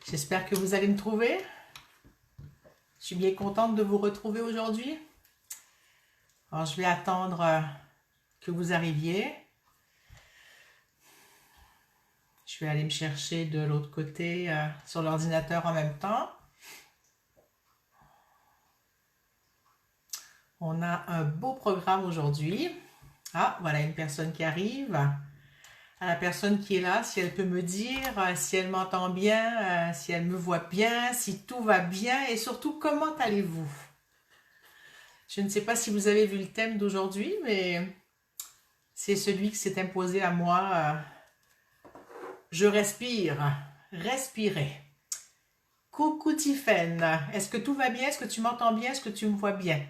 J'espère que vous allez me trouver. Je suis bien contente de vous retrouver aujourd'hui. Alors, je vais attendre que vous arriviez. Je vais aller me chercher de l'autre côté sur l'ordinateur en même temps. On a un beau programme aujourd'hui. Ah, voilà une personne qui arrive. À la personne qui est là, si elle peut me dire si elle m'entend bien, si elle me voit bien, si tout va bien et surtout comment allez-vous? Je ne sais pas si vous avez vu le thème d'aujourd'hui, mais c'est celui qui s'est imposé à moi. Je respire. Respirer. Coucou Tiffaine. Est-ce que tout va bien? Est-ce que tu m'entends bien? Est-ce que tu me vois bien?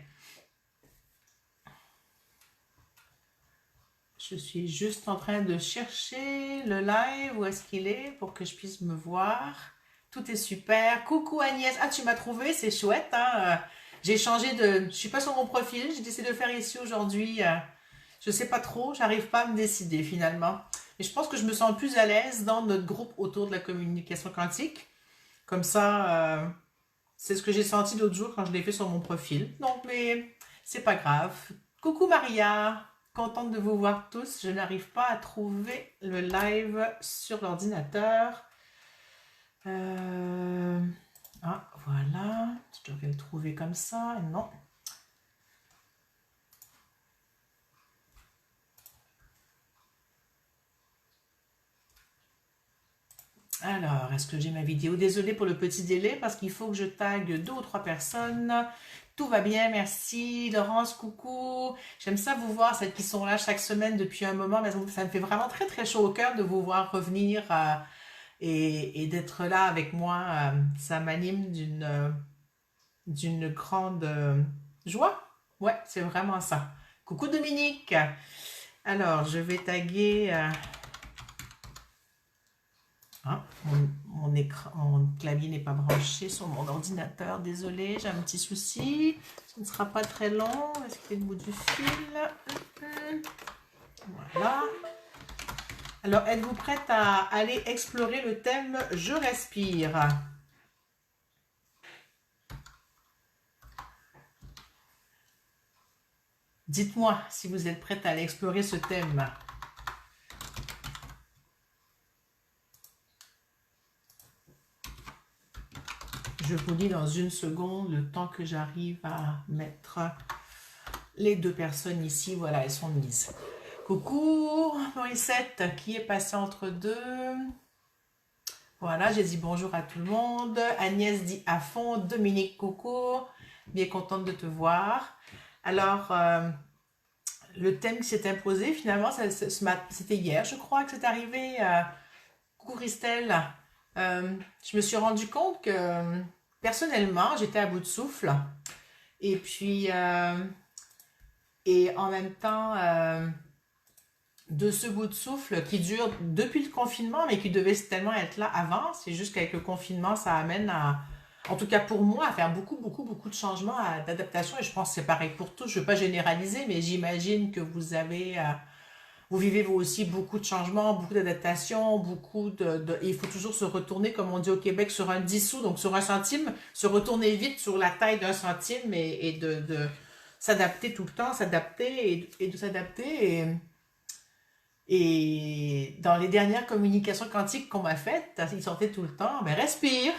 Je suis juste en train de chercher le live. Où est-ce qu'il est pour que je puisse me voir? Tout est super. Coucou Agnès. Ah, tu m'as trouvé, c'est chouette. Hein? J'ai changé de... Je suis pas sur mon profil. J'ai décidé de le faire ici aujourd'hui. Je sais pas trop. J'arrive pas à me décider finalement. Et je pense que je me sens plus à l'aise dans notre groupe autour de la communication quantique. Comme ça, c'est ce que j'ai senti l'autre jour quand je l'ai fait sur mon profil. Donc, mais c'est pas grave. Coucou Maria. Contente de vous voir tous. Je n'arrive pas à trouver le live sur l'ordinateur. Ah, voilà. Je devrais le trouver comme ça. Non. Alors, est-ce que j'ai ma vidéo? Désolée pour le petit délai parce qu'il faut que je tague 2 ou 3 personnes. Tout va bien, merci. Laurence, coucou. J'aime ça vous voir, celles qui sont là chaque semaine depuis un moment. Mais ça me fait vraiment très très chaud au cœur de vous voir revenir et d'être là avec moi. Ça m'anime d'une grande joie. Ouais, c'est vraiment ça. Coucou Dominique. Alors, je vais taguer... Ah, mon clavier n'est pas branché sur mon ordinateur. Désolé, j'ai un petit souci. Ce ne sera pas très long. Est-ce qu'il est le bout du fil? Voilà. Alors, êtes-vous prête à aller explorer le thème « Je respire » ? Dites-moi si vous êtes prête à aller explorer ce thème. Je vous dis dans une seconde le temps que j'arrive à mettre les 2 personnes ici. Voilà, elles sont mises. Coucou Morissette qui est passée entre deux. Voilà, j'ai dit bonjour à tout le monde. Agnès dit à fond. Dominique, coucou. Bien contente de te voir. Alors, le thème qui s'est imposé, finalement, c'était hier, je crois, que c'est arrivé. Coucou Christelle. Je me suis rendu compte que personnellement, j'étais à bout de souffle. Et puis, et en même temps, de ce bout de souffle qui dure depuis le confinement, mais qui devait tellement être là avant, c'est juste qu'avec le confinement, ça amène à, en tout cas pour moi, à faire beaucoup, beaucoup, beaucoup de changements, d'adaptation. Et je pense que c'est pareil pour tous. Je ne veux pas généraliser, mais j'imagine que vous avez... vous vivez vous aussi beaucoup de changements, beaucoup d'adaptations, beaucoup et il faut toujours se retourner, comme on dit au Québec, sur un 10 sous, donc sur un centime, se retourner vite sur la taille d'un centime et de s'adapter tout le temps, s'adapter et de s'adapter. Et dans les dernières communications quantiques qu'on m'a faites, ils sortaient tout le temps, ben respire.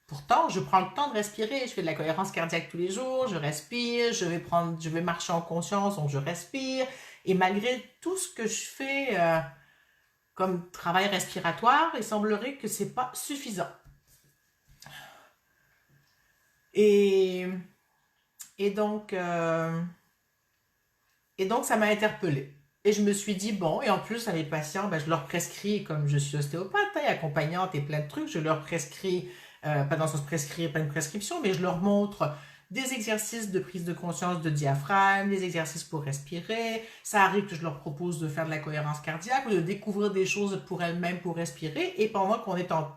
Pourtant, je prends le temps de respirer. Je fais de la cohérence cardiaque tous les jours, je respire, je vais marcher en conscience, donc je respire. Et malgré tout ce que je fais comme travail respiratoire, il semblerait que c'est pas suffisant. Et, et donc, ça m'a interpellée. Et je me suis dit, bon, et en plus, à mes patients, ben, je leur prescris, comme je suis ostéopathe, et accompagnante et plein de trucs, je leur prescris, pas dans le sens prescrire, pas une prescription, mais je leur montre des exercices de prise de conscience de diaphragme, des exercices pour respirer. Ça arrive que je leur propose de faire de la cohérence cardiaque ou de découvrir des choses pour elles-mêmes pour respirer. Et pendant qu'on est en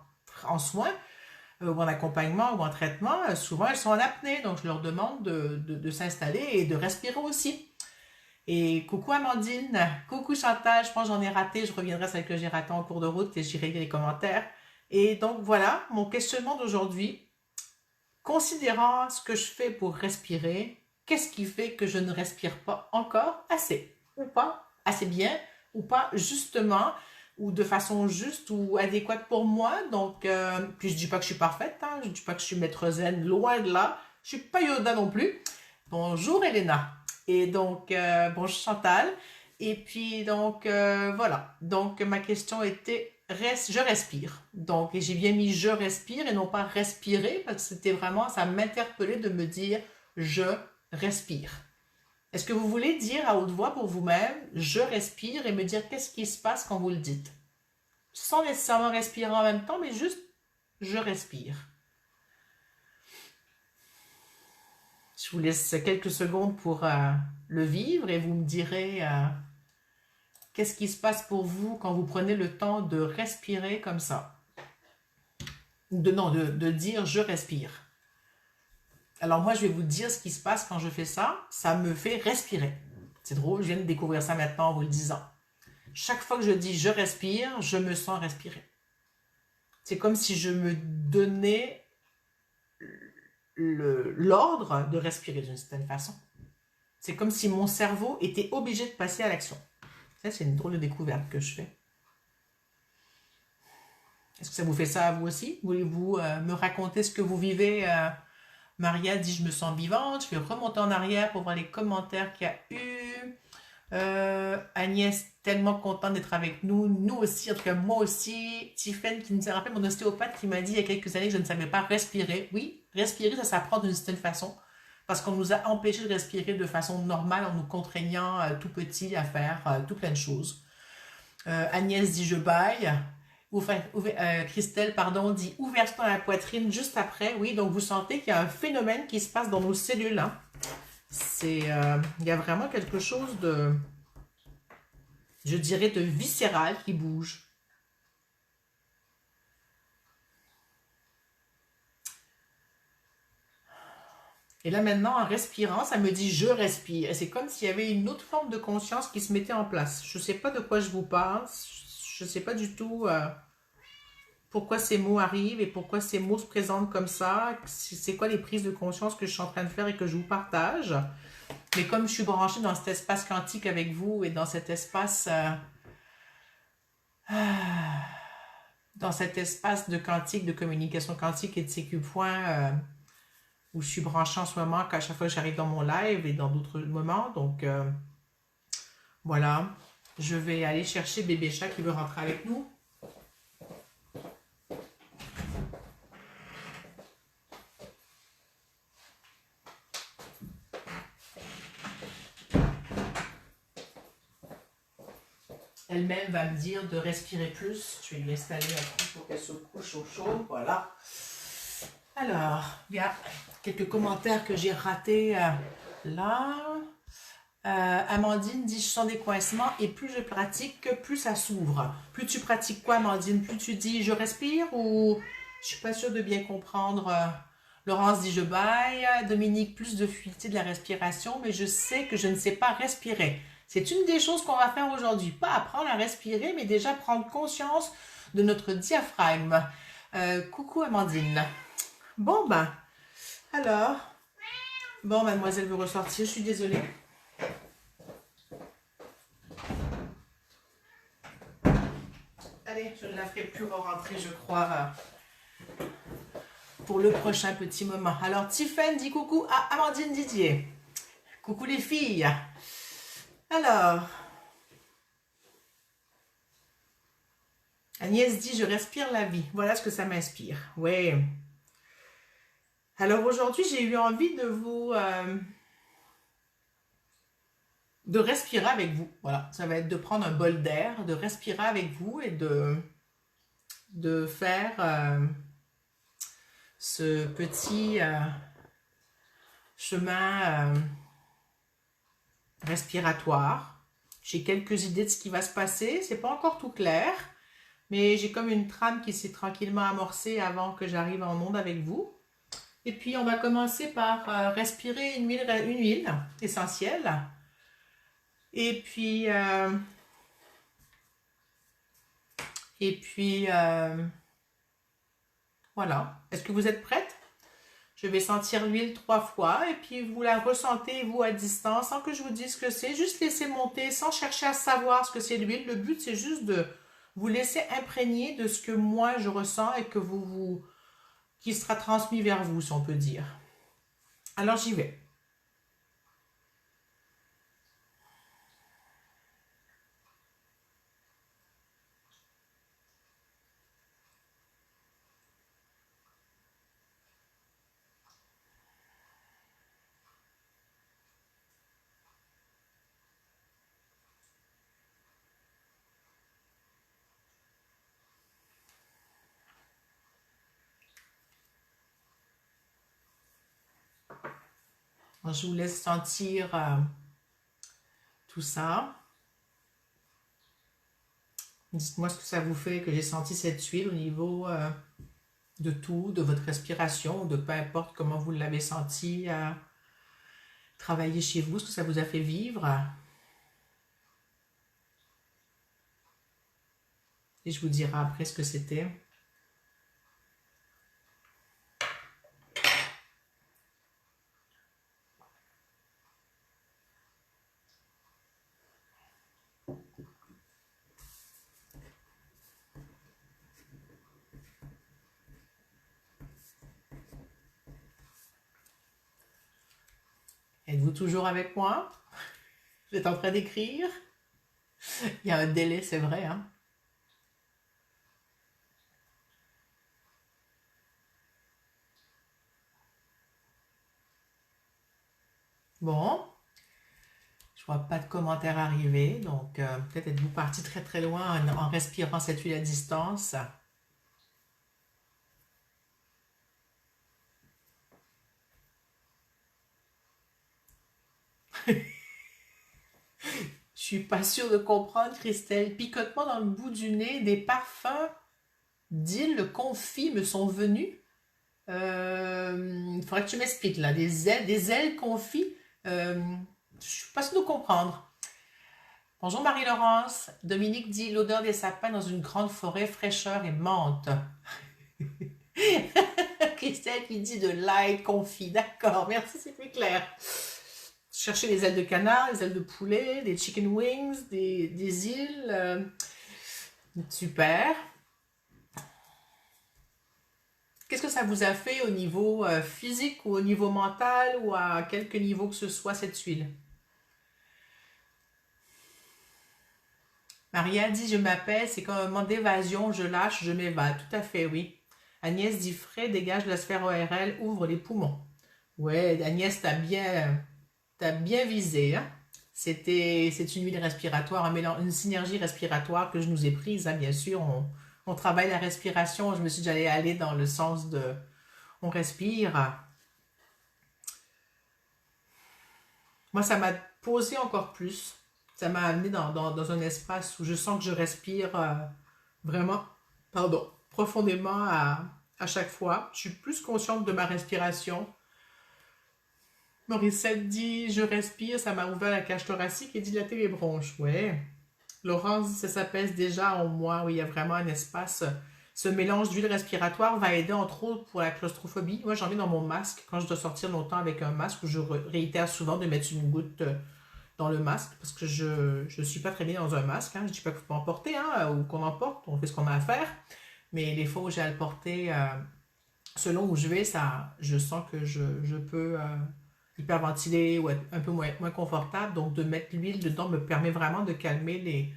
soins, ou en accompagnement ou en traitement, souvent elles sont en apnée. Donc je leur demande de s'installer et de respirer aussi. Et coucou Amandine, coucou Chantal, je pense que j'en ai raté, je reviendrai sur celle que j'ai raté en cours de route et j'irai lire les commentaires. Et donc voilà, mon questionnement d'aujourd'hui. Considérant ce que je fais pour respirer, qu'est-ce qui fait que je ne respire pas encore assez? Ou pas assez bien, ou pas justement, ou de façon juste ou adéquate pour moi. Donc, puis je dis pas que je suis parfaite, hein, je dis pas que je suis maître zen, loin de là. Je suis pas Yoda non plus. Bonjour Elena. Et donc, bonjour Chantal. Et puis, donc, voilà. Donc, ma question était, je respire. Donc, et j'ai bien mis je respire et non pas respirer parce que c'était vraiment, ça m'interpellait de me dire je respire. Est-ce que vous voulez dire à haute voix pour vous-même je respire et me dire qu'est-ce qui se passe quand vous le dites? Sans nécessairement respirer en même temps, mais juste je respire. Je vous laisse quelques secondes pour le vivre et vous me direz qu'est-ce qui se passe pour vous quand vous prenez le temps de respirer comme ça? De dire je respire. Alors moi, je vais vous dire ce qui se passe quand je fais ça. Ça me fait respirer. C'est drôle, je viens de découvrir ça maintenant en vous le disant. Chaque fois que je dis je respire, je me sens respirer. C'est comme si je me donnais l'ordre de respirer d'une certaine façon. C'est comme si mon cerveau était obligé de passer à l'action. Ça, c'est une drôle de découverte que je fais. Est-ce que ça vous fait ça à vous aussi? Voulez-vous me raconter ce que vous vivez? Maria dit je me sens vivante. Je vais remonter en arrière pour voir les commentaires qu'il y a eu. Agnès, tellement contente d'être avec nous. Nous aussi, en tout cas moi aussi. Tiffany qui nous a rappelé, mon ostéopathe qui m'a dit il y a quelques années que je ne savais pas respirer. Oui, respirer, ça s'apprend d'une certaine façon. Parce qu'on nous a empêchés de respirer de façon normale en nous contraignant tout petit à faire tout plein de choses. Agnès dit je baille. Christelle, pardon, dit ouverture dans la poitrine juste après. Oui, donc vous sentez qu'il y a un phénomène qui se passe dans nos cellules. Hein. Il y a vraiment quelque chose de, je dirais, de viscéral qui bouge. Et là maintenant, en respirant, ça me dit je respire. Et c'est comme s'il y avait une autre forme de conscience qui se mettait en place. Je ne sais pas de quoi je vous parle. Je ne sais pas du tout pourquoi ces mots arrivent et pourquoi ces mots se présentent comme ça. C'est quoi les prises de conscience que je suis en train de faire et que je vous partage. Mais comme je suis branchée dans cet espace quantique avec vous et dans cet espace... dans cet espace de quantique, de communication quantique et de CQ points où je suis branchée en ce moment, qu'à chaque fois que j'arrive dans mon live et dans d'autres moments. Donc, voilà. Je vais aller chercher bébé chat qui veut rentrer avec nous. Elle-même va me dire de respirer plus. Je vais lui installer un coup pour qu'elle se couche au chaud. Voilà. Alors, il y a quelques commentaires que j'ai ratés là. Amandine dit je sens des coincements et plus je pratique, plus ça s'ouvre. Plus tu pratiques quoi, Amandine? Plus tu dis je respire ou je suis pas sûre de bien comprendre. Laurence dit je baille. Dominique, plus de fluidité de la respiration, mais je sais que je ne sais pas respirer. C'est une des choses qu'on va faire aujourd'hui. Pas apprendre à respirer, mais déjà prendre conscience de notre diaphragme. Coucou Amandine. Bon ben, alors, bon mademoiselle veut ressortir, je suis désolée. Allez, je ne la ferai plus rentrer, je crois, pour le prochain petit moment. Alors, Tiffany dit coucou à Amandine Didier. Coucou les filles. Alors, Agnès dit je respire la vie. Voilà ce que ça m'inspire. Oui. Alors aujourd'hui, j'ai eu envie de vous... de respirer avec vous. Voilà, ça va être de prendre un bol d'air, de respirer avec vous et de faire ce petit chemin respiratoire. J'ai quelques idées de ce qui va se passer. C'est pas encore tout clair, mais j'ai comme une trame qui s'est tranquillement amorcée avant que j'arrive en onde avec vous. Et puis on va commencer par respirer une huile essentielle. Et puis Voilà. Est-ce que vous êtes prête? Je vais sentir l'huile 3 fois et puis vous la ressentez, vous, à distance, sans que je vous dise ce que c'est. Juste laisser monter, sans chercher à savoir ce que c'est l'huile. Le but, c'est juste de vous laisser imprégner de ce que moi, je ressens et que qui sera transmis vers vous, si on peut dire. Alors, j'y vais. Je vous laisse sentir tout ça. Dites-moi ce que ça vous fait que j'ai senti cette huile au niveau de tout, de votre respiration, de peu importe comment vous l'avez senti travailler chez vous, ce que ça vous a fait vivre. Et je vous dirai après ce que c'était. Êtes-vous toujours avec moi? Vous êtes en train d'écrire? Il y a un délai, c'est vrai, hein? Bon, je vois pas de commentaires arriver, donc peut-être êtes-vous parti très très loin en respirant cette huile à distance. Je suis pas sûre de comprendre, Christelle. Picotement dans le bout du nez, des parfums d'île confit me sont venus. Il faudrait que tu m'expliques là. Des ailes confit. Je suis pas sûre de comprendre. Bonjour Marie-Laurence. Dominique dit l'odeur des sapins dans une grande forêt, fraîcheur et menthe. Christelle qui dit de l'ail confit. D'accord, merci, c'est plus clair. Chercher des ailes de canard, des ailes de poulet, des chicken wings, des îles. Super. Qu'est-ce que ça vous a fait au niveau physique ou au niveau mental ou à quelque niveau que ce soit cette huile? Maria dit je m'appelle, c'est comme un moment d'évasion, je lâche, je m'évade. Tout à fait, oui. Agnès dit frais, dégage de la sphère ORL, ouvre les poumons. Ouais, Agnès, t'as bien visé, hein? C'est une huile respiratoire, un mélange, une synergie respiratoire que je nous ai prise, hein, bien sûr. On travaille la respiration. Je me suis dit j'allais aller dans le sens de on respire. Moi, ça m'a posé encore plus. Ça m'a amené dans un espace où je sens que je respire vraiment, pardon, profondément à chaque fois. Je suis plus consciente de ma respiration. Morissette dit je respire, ça m'a ouvert la cage thoracique et dilaté les bronches. Ouais. Laurence dit ça s'apaise déjà en moi. Oui, il y a vraiment un espace. Ce mélange d'huile respiratoire va aider entre autres pour la claustrophobie. Moi, j'en mets dans mon masque quand je dois sortir longtemps avec un masque où je réitère souvent de mettre une goutte dans le masque parce que je ne suis pas très bien dans un masque. Hein. Je ne dis pas qu'il faut pas en porter ou qu'on en porte. On fait ce qu'on a à faire. Mais les fois où j'ai à le porter, selon où je vais, je sens que je peux hyperventiler ou être un peu moins confortable. Donc, de mettre l'huile dedans me permet vraiment de calmer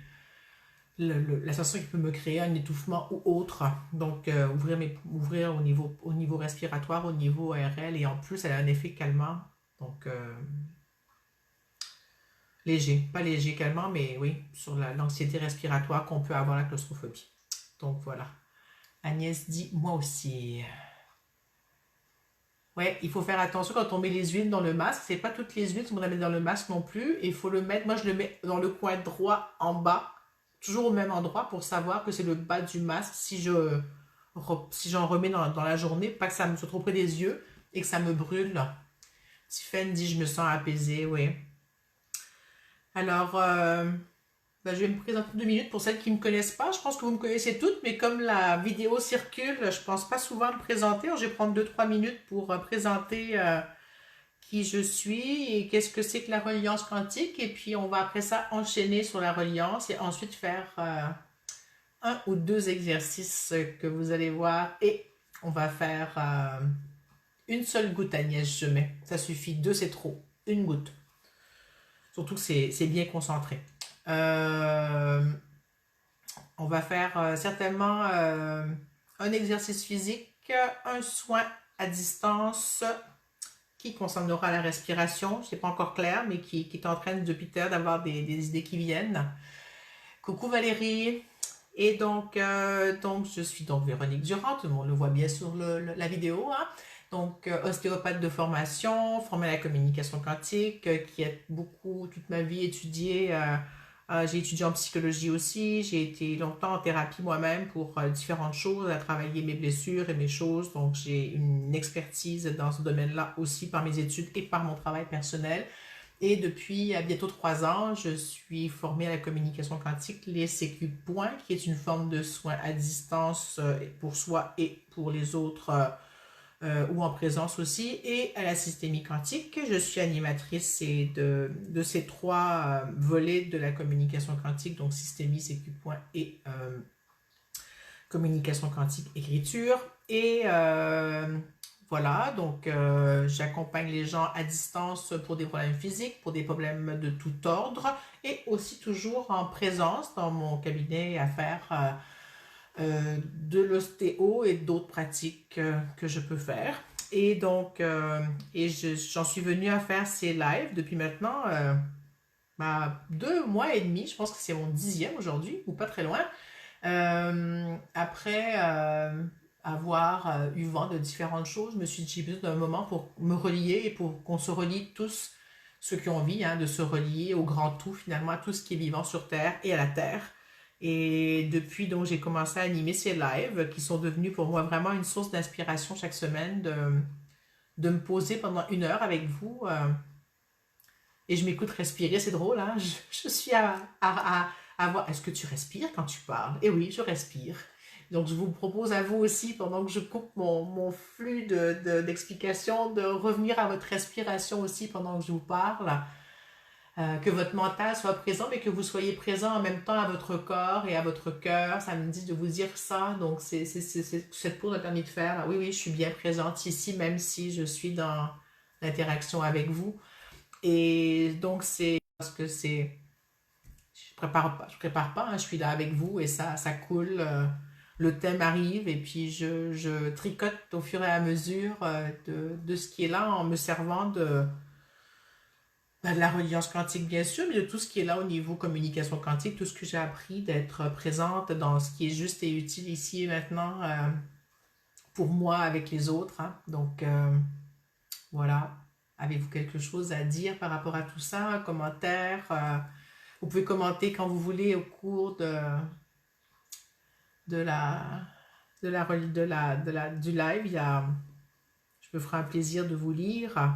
la sensation qui peut me créer un étouffement ou autre. Donc, ouvrir au niveau respiratoire, au niveau ARL. Et en plus, elle a un effet calmant. Donc, léger. Pas léger, calmant, mais oui, sur l'anxiété respiratoire qu'on peut avoir la claustrophobie. Donc, voilà. Agnès dit, moi aussi. Ouais, il faut faire attention quand on met les huiles dans le masque. C'est pas toutes les huiles qu'on va mettre dans le masque non plus. Et il faut le mettre, moi je le mets dans le coin droit en bas, toujours au même endroit pour savoir que c'est le bas du masque si j'en remets dans la journée, pas que ça me soit trop près des yeux et que ça me brûle. Tiffany dit je me sens apaisée, oui. Alors, Ben, je vais me présenter 2 minutes pour celles qui ne me connaissent pas. Je pense que vous me connaissez toutes, mais comme la vidéo circule, je pense pas souvent me présenter. Alors, je vais prendre 2-3 minutes pour présenter qui je suis et qu'est-ce que c'est que la reliance quantique. Et puis, on va après ça enchaîner sur la reliance et ensuite faire 1 ou 2 exercices que vous allez voir. Et on va faire une seule goutte, Agnès, je mets. Ça suffit. 2, c'est trop. Une goutte. Surtout que c'est bien concentré. On va faire certainement un exercice physique, un soin à distance qui concernera la respiration. Je sais pas encore clair, mais qui est en train depuis tout à l'heure d'avoir des idées qui viennent. Coucou Valérie. Et donc je suis donc Véronique Durand, tout le monde le voit bien sur la vidéo. Hein? Donc, ostéopathe de formation, formée à la communication quantique, qui a beaucoup, toute ma vie, étudié. J'ai étudié en psychologie aussi. J'ai été longtemps en thérapie moi-même pour différentes choses, à travailler mes blessures et mes choses. Donc, j'ai une expertise dans ce domaine-là aussi par mes études et par mon travail personnel. Et depuis bientôt 3 ans, je suis formée à la communication quantique, les CQ Points, qui est une forme de soins à distance pour soi et pour les autres, ou en présence aussi, et à la systémie quantique. Je suis animatrice de ces 3 volets de la communication quantique, donc systémie, CQ Point et communication quantique écriture. Et voilà, donc j'accompagne les gens à distance pour des problèmes physiques, pour des problèmes de tout ordre, et aussi toujours en présence dans mon cabinet à faire de l'ostéo et d'autres pratiques que je peux faire. Et donc, j'en suis venue à faire ces lives depuis maintenant 2 mois et demi. Je pense que c'est mon 10e aujourd'hui, ou pas très loin. Après avoir eu vent de différentes choses, je me suis dit j'ai besoin d'un moment pour me relier et pour qu'on se relie tous, ceux qui ont envie de se relier au grand tout, finalement, à tout ce qui est vivant sur Terre et à la Terre. Et depuis, donc, j'ai commencé à animer ces lives qui sont devenus pour moi vraiment une source d'inspiration chaque semaine de me poser pendant 1 heure avec vous. Et je m'écoute respirer, c'est drôle, hein? Je suis à voir. Est-ce que tu respires quand tu parles? Et oui, je respire. Donc, je vous propose à vous aussi, pendant que je coupe mon flux d'explications, de revenir à votre respiration aussi pendant que je vous parle. Que votre mental soit présent, mais que vous soyez présent en même temps à votre corps et à votre cœur. Ça me dit de vous dire ça. Donc, cette pause a permis de faire. Oui, oui, je suis bien présente ici, même si je suis dans l'interaction avec vous. Et donc, c'est parce que je prépare pas, hein, je suis là avec vous et ça coule. Le thème arrive et puis je tricote au fur et à mesure de ce qui est là en me servant de la reliance quantique, bien sûr, mais de tout ce qui est là au niveau communication quantique, tout ce que j'ai appris d'être présente dans ce qui est juste et utile ici et maintenant pour moi avec les autres. Hein. Donc, voilà. Avez-vous quelque chose à dire par rapport à tout ça? Un commentaire? Vous pouvez commenter quand vous voulez au cours de la, du live. Je me ferai un plaisir de vous lire.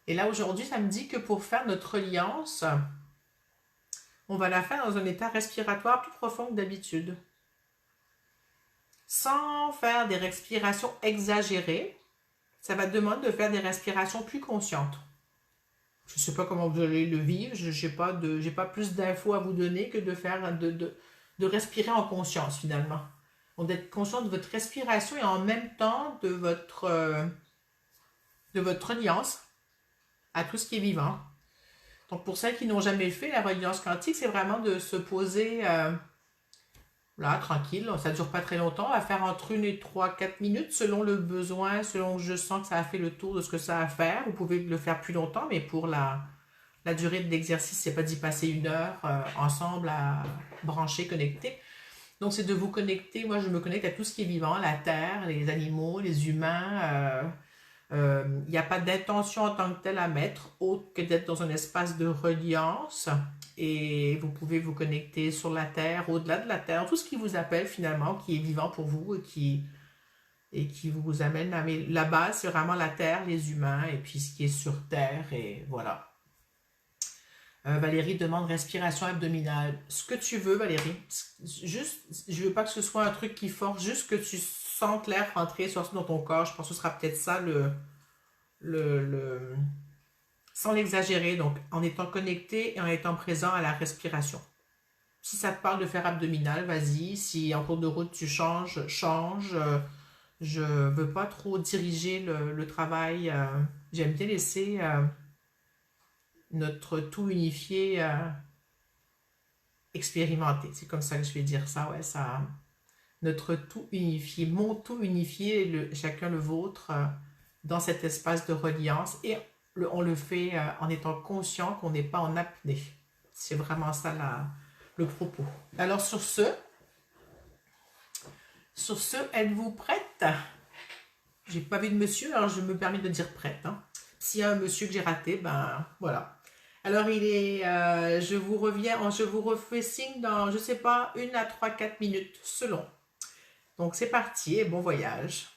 Et là, aujourd'hui, ça me dit que pour faire notre reliance, on va la faire dans un état respiratoire plus profond que d'habitude. Sans faire des respirations exagérées, ça va demander de faire des respirations plus conscientes. Je ne sais pas comment vous allez le vivre, je n'ai pas plus d'infos à vous donner que de faire de respirer en conscience finalement. Donc d'être conscient de votre respiration et en même temps de votre reliance à tout ce qui est vivant. Donc, pour celles qui n'ont jamais fait la reliance quantique, c'est vraiment de se poser là, tranquille. Ça ne dure pas très longtemps. On va faire entre 1 et 3-4 minutes selon le besoin, selon que je sens que ça a fait le tour de ce que ça a à faire. Vous pouvez le faire plus longtemps, mais pour la durée de l'exercice, c'est pas d'y passer 1 heure ensemble à brancher, connecter. Donc, c'est de vous connecter. Moi, je me connecte à tout ce qui est vivant, la terre, les animaux, les humains. Il n'y a pas d'intention en tant que telle à mettre, autre que d'être dans un espace de reliance. Et vous pouvez vous connecter sur la terre, au-delà de la terre, tout ce qui vous appelle finalement, qui est vivant pour vous et et qui vous amène à... Mais la base, c'est vraiment la Terre, les humains, et puis ce qui est sur Terre, et voilà. Valérie demande respiration abdominale. Ce que tu veux, Valérie. Juste, je veux pas que ce soit un truc qui force, juste que tu sentes l'air rentrer, sortir dans ton corps. Je pense que ce sera peut-être ça le, sans l'exagérer, donc en étant connecté et en étant présent à la respiration. Si ça te parle de faire abdominal, vas-y. Si en cours de route tu changes, change. Je veux pas trop diriger le travail. J'aime bien laisser notre tout unifié expérimenter. C'est comme ça que je vais dire ça, ouais, ça. Notre tout unifié, mon tout unifié, chacun le vôtre, dans cet espace de reliance. Et on le fait en étant conscient qu'on n'est pas en apnée. C'est vraiment ça le propos. Alors sur ce, êtes-vous prête? J'ai pas vu de monsieur, alors je me permets de dire prête. Hein. S'il y a un monsieur que j'ai raté, ben voilà. Alors je vous reviens, je vous refais signe dans, je sais pas, 1 à 3, 4 minutes, selon. Donc c'est parti et bon voyage.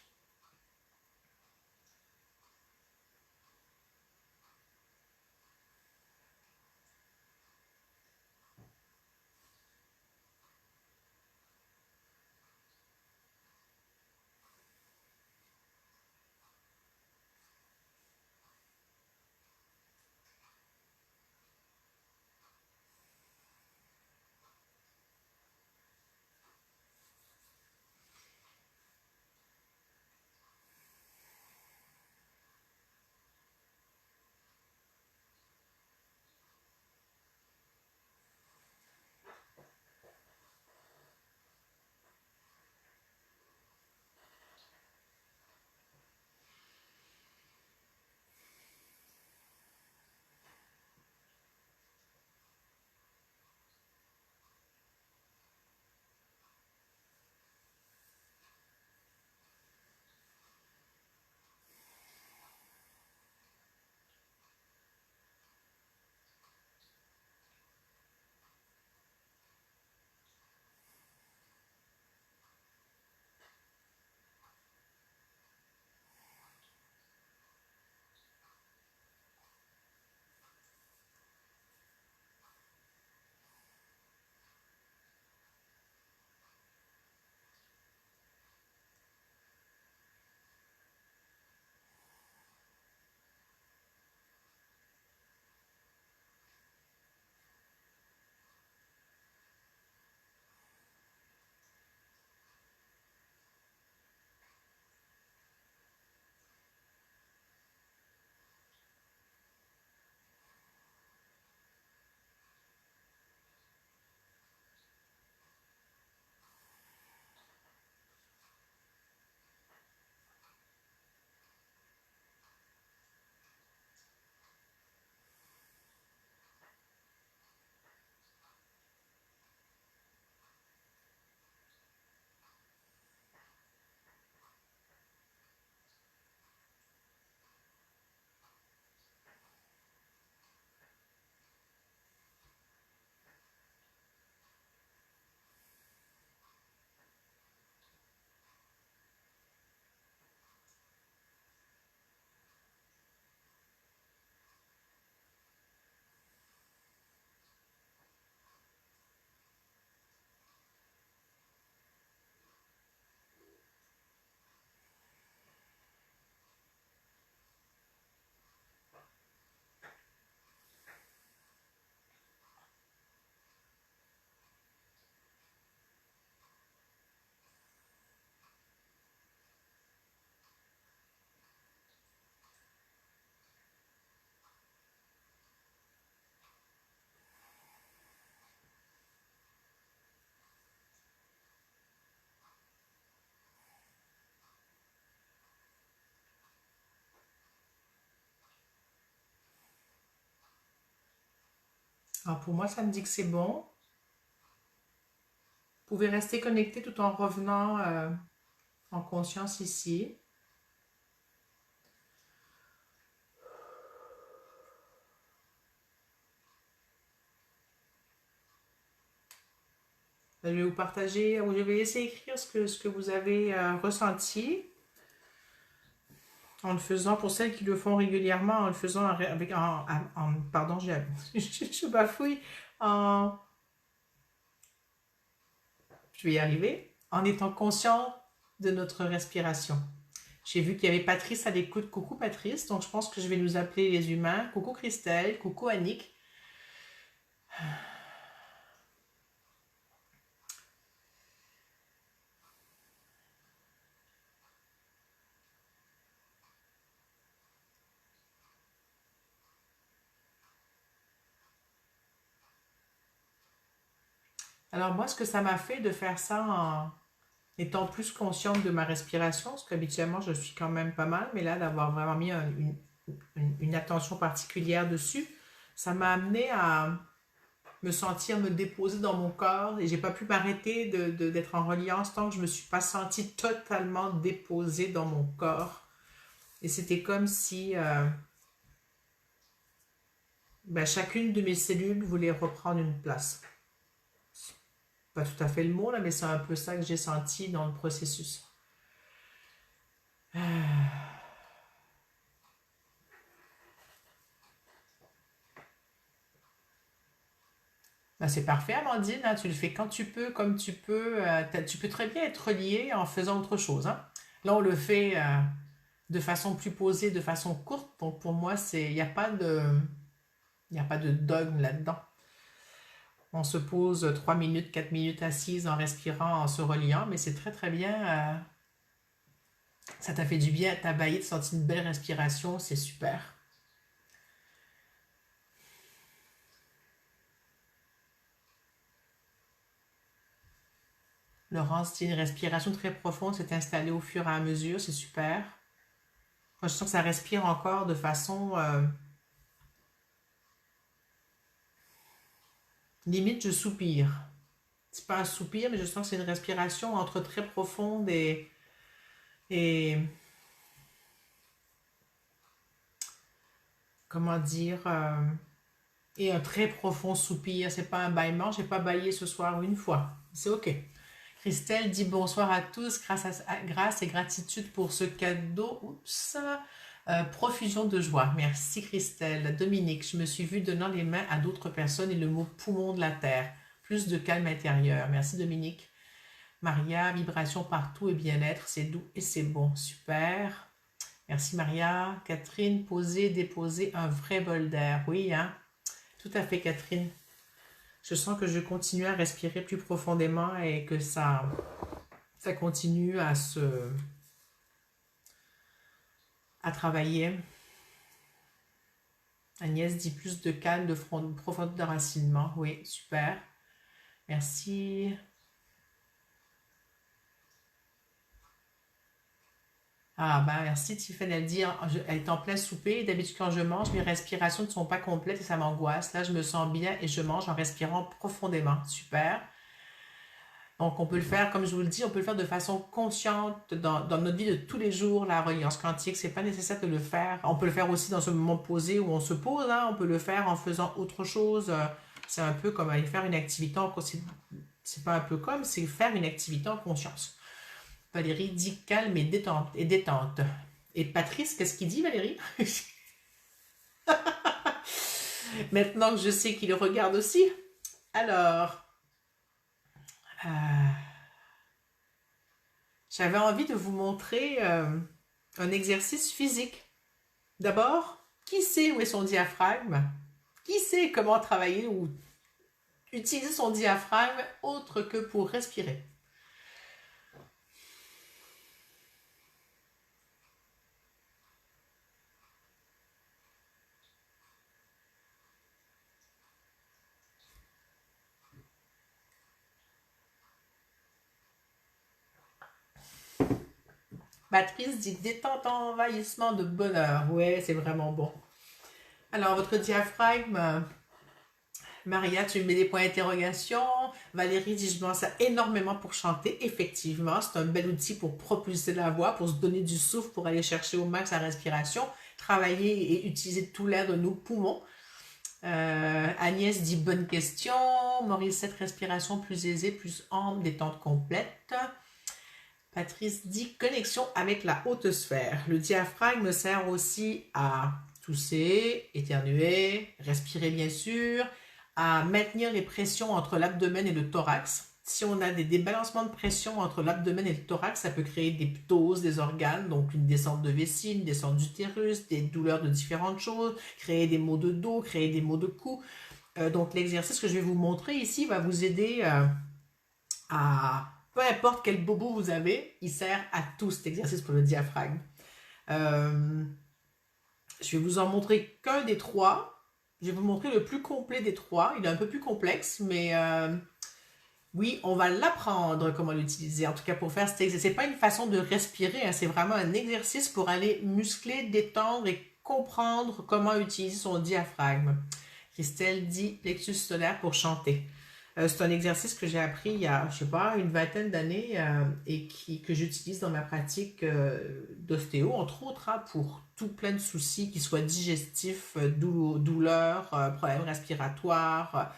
Alors pour moi, ça me dit que c'est bon. Vous pouvez rester connecté tout en revenant en conscience ici. Je vais vous partager, ou je vais laisser écrire ce que vous avez ressenti. En le faisant, pour celles qui le font régulièrement, en le faisant avec, pardon, je bafouille, en, je vais y arriver, en étant conscient de notre respiration. J'ai vu qu'il y avait Patrice à l'écoute. Coucou Patrice, donc je pense que je vais nous appeler les humains. Coucou Christelle, coucou Annick. Alors moi, ce que ça m'a fait de faire ça en étant plus consciente de ma respiration, parce qu'habituellement je suis quand même pas mal, mais là d'avoir vraiment mis une attention particulière dessus, ça m'a amené à me sentir me déposer dans mon corps et j'ai pas pu m'arrêter d'être en reliance tant que je me suis pas sentie totalement déposée dans mon corps. Et c'était comme si chacune de mes cellules voulait reprendre une place. Pas tout à fait le mot là, mais c'est un peu ça que j'ai senti dans le processus. C'est parfait, Amandine, hein, tu le fais quand tu peux, comme tu peux. Tu peux très bien être relié en faisant autre chose. Hein. Là, on le fait de façon plus posée, de façon courte. Donc, pour moi, il n'y a pas de dogme là-dedans. On se pose 3 minutes, 4 minutes assises en respirant, en se reliant, mais c'est très, très bien. Ça t'a fait du bien, t'as baillé, t'as senti une belle respiration, c'est super. Laurence dit une respiration très profonde s'est installée au fur et à mesure, c'est super. Moi, je sens que ça respire encore de façon... limite, je soupire. C'est pas un soupir, mais je sens que c'est une respiration entre très profonde et comment dire... et un très profond soupir. C'est pas un bâillement, j'ai pas baillé ce soir une fois. C'est ok. Christelle dit bonsoir à tous, grâce et gratitude pour ce cadeau. Oups, profusion de joie. Merci Christelle. Dominique, je me suis vue donnant les mains à d'autres personnes et le mot poumon de la terre. Plus de calme intérieur. Merci Dominique. Maria, vibration partout et bien-être, c'est doux et c'est bon. Super. Merci Maria. Catherine, poser, déposer un vrai bol d'air. Oui, hein. Tout à fait Catherine. Je sens que je continue à respirer plus profondément et que ça continue à travailler. Agnès dit plus de calme, de profondeur d'enracinement. Oui, super. Merci. Ah ben merci Tiffany, elle dit, elle est en plein souper, d'habitude quand je mange, mes respirations ne sont pas complètes et ça m'angoisse. Là, je me sens bien et je mange en respirant profondément. Super. Donc, on peut le faire, comme je vous le dis, on peut le faire de façon consciente dans notre vie de tous les jours, la reliance quantique. C'est pas nécessaire de le faire. On peut le faire aussi dans ce moment posé où on se pose. Hein. On peut le faire en faisant autre chose. C'est un peu comme aller faire une activité en conscience. C'est pas un peu comme, c'est faire une activité en conscience. Valérie dit calme et détente. Et Patrice, qu'est-ce qu'il dit, Valérie? Maintenant que je sais qu'il le regarde aussi. Alors... j'avais envie de vous montrer un exercice physique. D'abord, qui sait où est son diaphragme? Qui sait comment travailler ou utiliser son diaphragme autre que pour respirer? Patrice dit détente, envahissement de bonheur. Ouais, c'est vraiment bon. Alors, votre diaphragme, Maria, tu me mets des points d'interrogation. Valérie dit je m'en sers énormément pour chanter. Effectivement, c'est un bel outil pour propulser la voix, pour se donner du souffle, pour aller chercher au max la respiration, travailler et utiliser tout l'air de nos poumons. Agnès dit bonne question. Maurice, cette respiration plus aisée, plus ample, détente complète. Patrice dit connexion avec la haute sphère. Le diaphragme sert aussi à tousser, éternuer, respirer bien sûr, à maintenir les pressions entre l'abdomen et le thorax. Si on a des débalancements de pression entre l'abdomen et le thorax, ça peut créer des ptoses des organes, donc une descente de vessie, une descente d'utérus, des douleurs de différentes choses, créer des maux de dos, créer des maux de cou. Donc l'exercice que je vais vous montrer ici va vous aider à... Peu importe quel bobo vous avez, il sert à tout cet exercice pour le diaphragme. Je vais vous en montrer qu'un des trois. Je vais vous montrer le plus complet des trois. Il est un peu plus complexe, mais oui, on va l'apprendre comment l'utiliser. En tout cas, pour faire cet exercice. Ce n'est pas une façon de respirer, hein, c'est vraiment un exercice pour aller muscler, détendre et comprendre comment utiliser son diaphragme. Christelle dit plexus solaire pour chanter. C'est un exercice que j'ai appris il y a, je sais pas, une vingtaine d'années et que j'utilise dans ma pratique d'ostéo, entre autres, hein, pour tout plein de soucis, qu'ils soient digestifs, douleurs, problèmes respiratoires,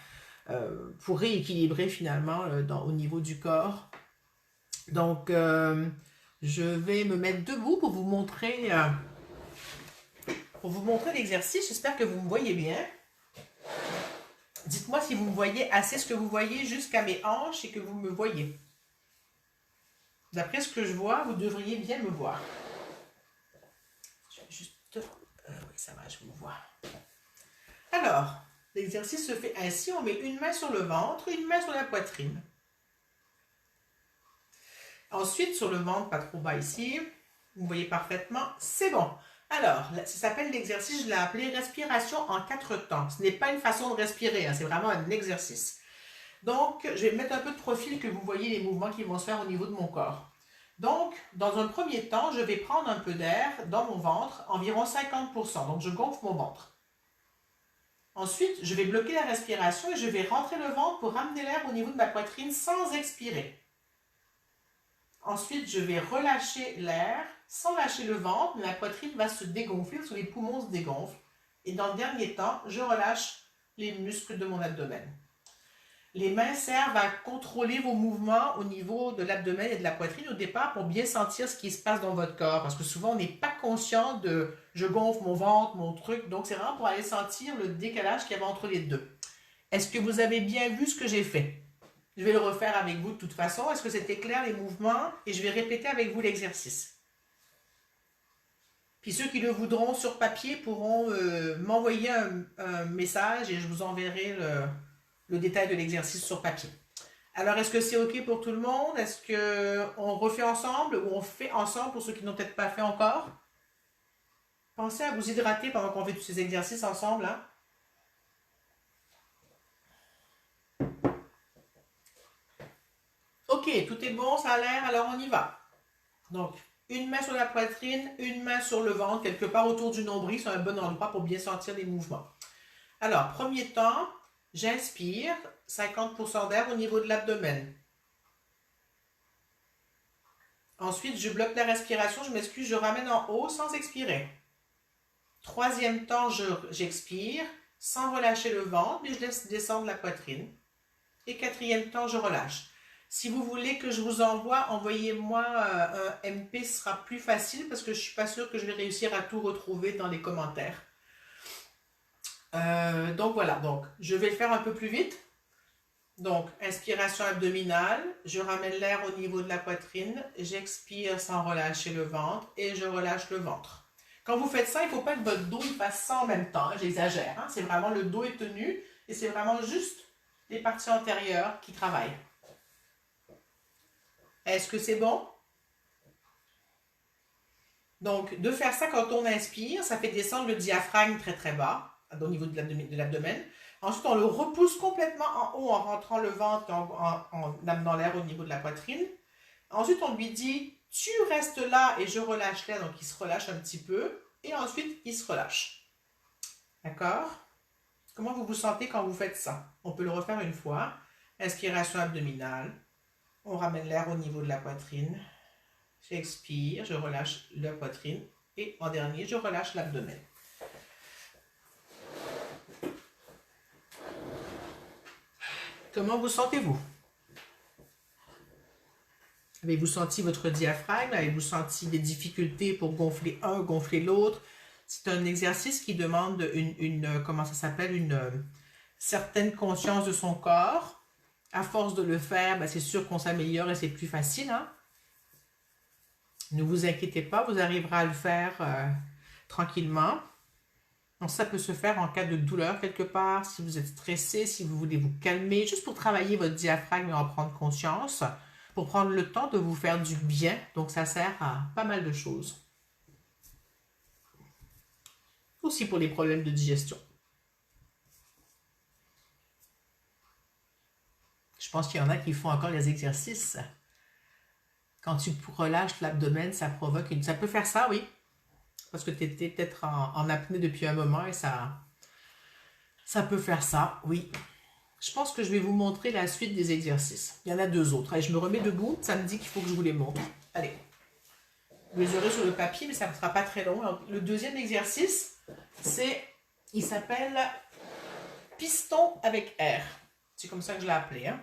pour rééquilibrer finalement au niveau du corps. Donc, je vais me mettre debout pour vous montrer l'exercice. J'espère que vous me voyez bien. Dites-moi si vous me voyez assez ce que vous voyez jusqu'à mes hanches et que vous me voyez. D'après ce que je vois, vous devriez bien me voir. Je vais juste... oui, ça va, je vous vois. Alors, l'exercice se fait ainsi. On met une main sur le ventre, une main sur la poitrine. Ensuite, sur le ventre, pas trop bas ici. Vous voyez parfaitement, c'est bon. Alors, ça s'appelle l'exercice, je l'ai appelé respiration en 4 temps. Ce n'est pas une façon de respirer, hein, c'est vraiment un exercice. Donc, je vais mettre un peu de profil que vous voyez les mouvements qui vont se faire au niveau de mon corps. Donc, dans un premier temps, je vais prendre un peu d'air dans mon ventre, environ 50%. Donc, je gonfle mon ventre. Ensuite, je vais bloquer la respiration et je vais rentrer le ventre pour ramener l'air au niveau de ma poitrine sans expirer. Ensuite, je vais relâcher l'air sans lâcher le ventre, mais la poitrine va se dégonfler, parce que les poumons se dégonflent. Et dans le dernier temps, je relâche les muscles de mon abdomen. Les mains servent à contrôler vos mouvements au niveau de l'abdomen et de la poitrine au départ pour bien sentir ce qui se passe dans votre corps. Parce que souvent, on n'est pas conscient de « je gonfle mon ventre, mon truc ». Donc, c'est vraiment pour aller sentir le décalage qu'il y avait entre les deux. Est-ce que vous avez bien vu ce que j'ai fait? Je vais le refaire avec vous de toute façon. Est-ce que c'était clair les mouvements? Et je vais répéter avec vous l'exercice. Puis ceux qui le voudront sur papier pourront m'envoyer un message et je vous enverrai le détail de l'exercice sur papier. Alors, est-ce que c'est OK pour tout le monde? Est-ce qu'on refait ensemble ou on fait ensemble pour ceux qui n'ont peut-être pas fait encore? Pensez à vous hydrater pendant qu'on fait tous ces exercices ensemble. Hein? OK, tout est bon, ça a l'air, alors on y va. Donc, une main sur la poitrine, une main sur le ventre, quelque part autour du nombril, c'est un bon endroit pour bien sentir les mouvements. Alors, premier temps, j'inspire, 50% d'air au niveau de l'abdomen. Ensuite, je bloque la respiration, je m'excuse, je ramène en haut sans expirer. Troisième temps, j'expire, sans relâcher le ventre, mais je laisse descendre la poitrine. Et quatrième temps, je relâche. Si vous voulez que je vous envoie, envoyez-moi un MP, ce sera plus facile parce que je ne suis pas sûre que je vais réussir à tout retrouver dans les commentaires. Donc voilà, donc je vais le faire un peu plus vite. Donc, inspiration abdominale, je ramène l'air au niveau de la poitrine, j'expire sans relâcher le ventre et je relâche le ventre. Quand vous faites ça, il ne faut pas que votre dos il fasse ça en même temps, j'exagère, hein? C'est vraiment le dos est tenu et c'est vraiment juste les parties antérieures qui travaillent. Est-ce que c'est bon? Donc, de faire ça quand on inspire, ça fait descendre le diaphragme très très bas, au niveau de l'abdomen. Ensuite, on le repousse complètement en haut en rentrant le ventre, en amenant l'air au niveau de la poitrine. Ensuite, on lui dit, tu restes là et je relâche l'air, donc il se relâche un petit peu. Et ensuite, il se relâche. D'accord? Comment vous vous sentez quand vous faites ça? On peut le refaire une fois. Inspiration abdominale. On ramène l'air au niveau de la poitrine. J'expire, je relâche la poitrine. Et en dernier, je relâche l'abdomen. Comment vous sentez-vous? Avez-vous senti votre diaphragme? Avez-vous senti des difficultés pour gonfler un, gonfler l'autre? C'est un exercice qui demande comment ça s'appelle, une certaine conscience de son corps. À force de le faire, ben, c'est sûr qu'on s'améliore et c'est plus facile, hein? Ne vous inquiétez pas, vous arriverez à le faire tranquillement. Donc ça peut se faire en cas de douleur quelque part, si vous êtes stressé, si vous voulez vous calmer, juste pour travailler votre diaphragme et en prendre conscience, pour prendre le temps de vous faire du bien. Donc ça sert à pas mal de choses. Aussi pour les problèmes de digestion. Je pense qu'il y en a qui font encore les exercices. Quand tu relâches l'abdomen, ça provoque une... Ça peut faire ça, oui. Parce que tu étais peut-être en apnée depuis un moment et ça peut faire ça, oui. Je pense que je vais vous montrer la suite des exercices. Il y en a deux autres. Allez, je me remets debout. Ça me dit qu'il faut que je vous les montre. Allez. Vous les aurez sur le papier, mais ça ne sera pas très long. Alors, le deuxième exercice, il s'appelle piston avec air. C'est comme ça que je l'ai appelé. Hein?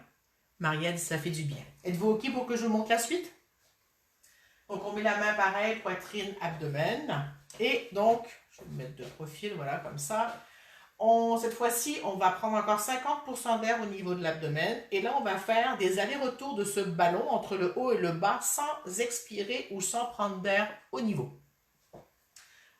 Maria dit ça fait du bien. Êtes-vous OK pour que je vous montre la suite? Donc, on met la main pareil, poitrine, abdomen. Et donc, je vais me mettre de profil, voilà, comme ça. Cette fois-ci, on va prendre encore 50% d'air au niveau de l'abdomen. Et là, on va faire des allers-retours de ce ballon entre le haut et le bas sans expirer ou sans prendre d'air au niveau.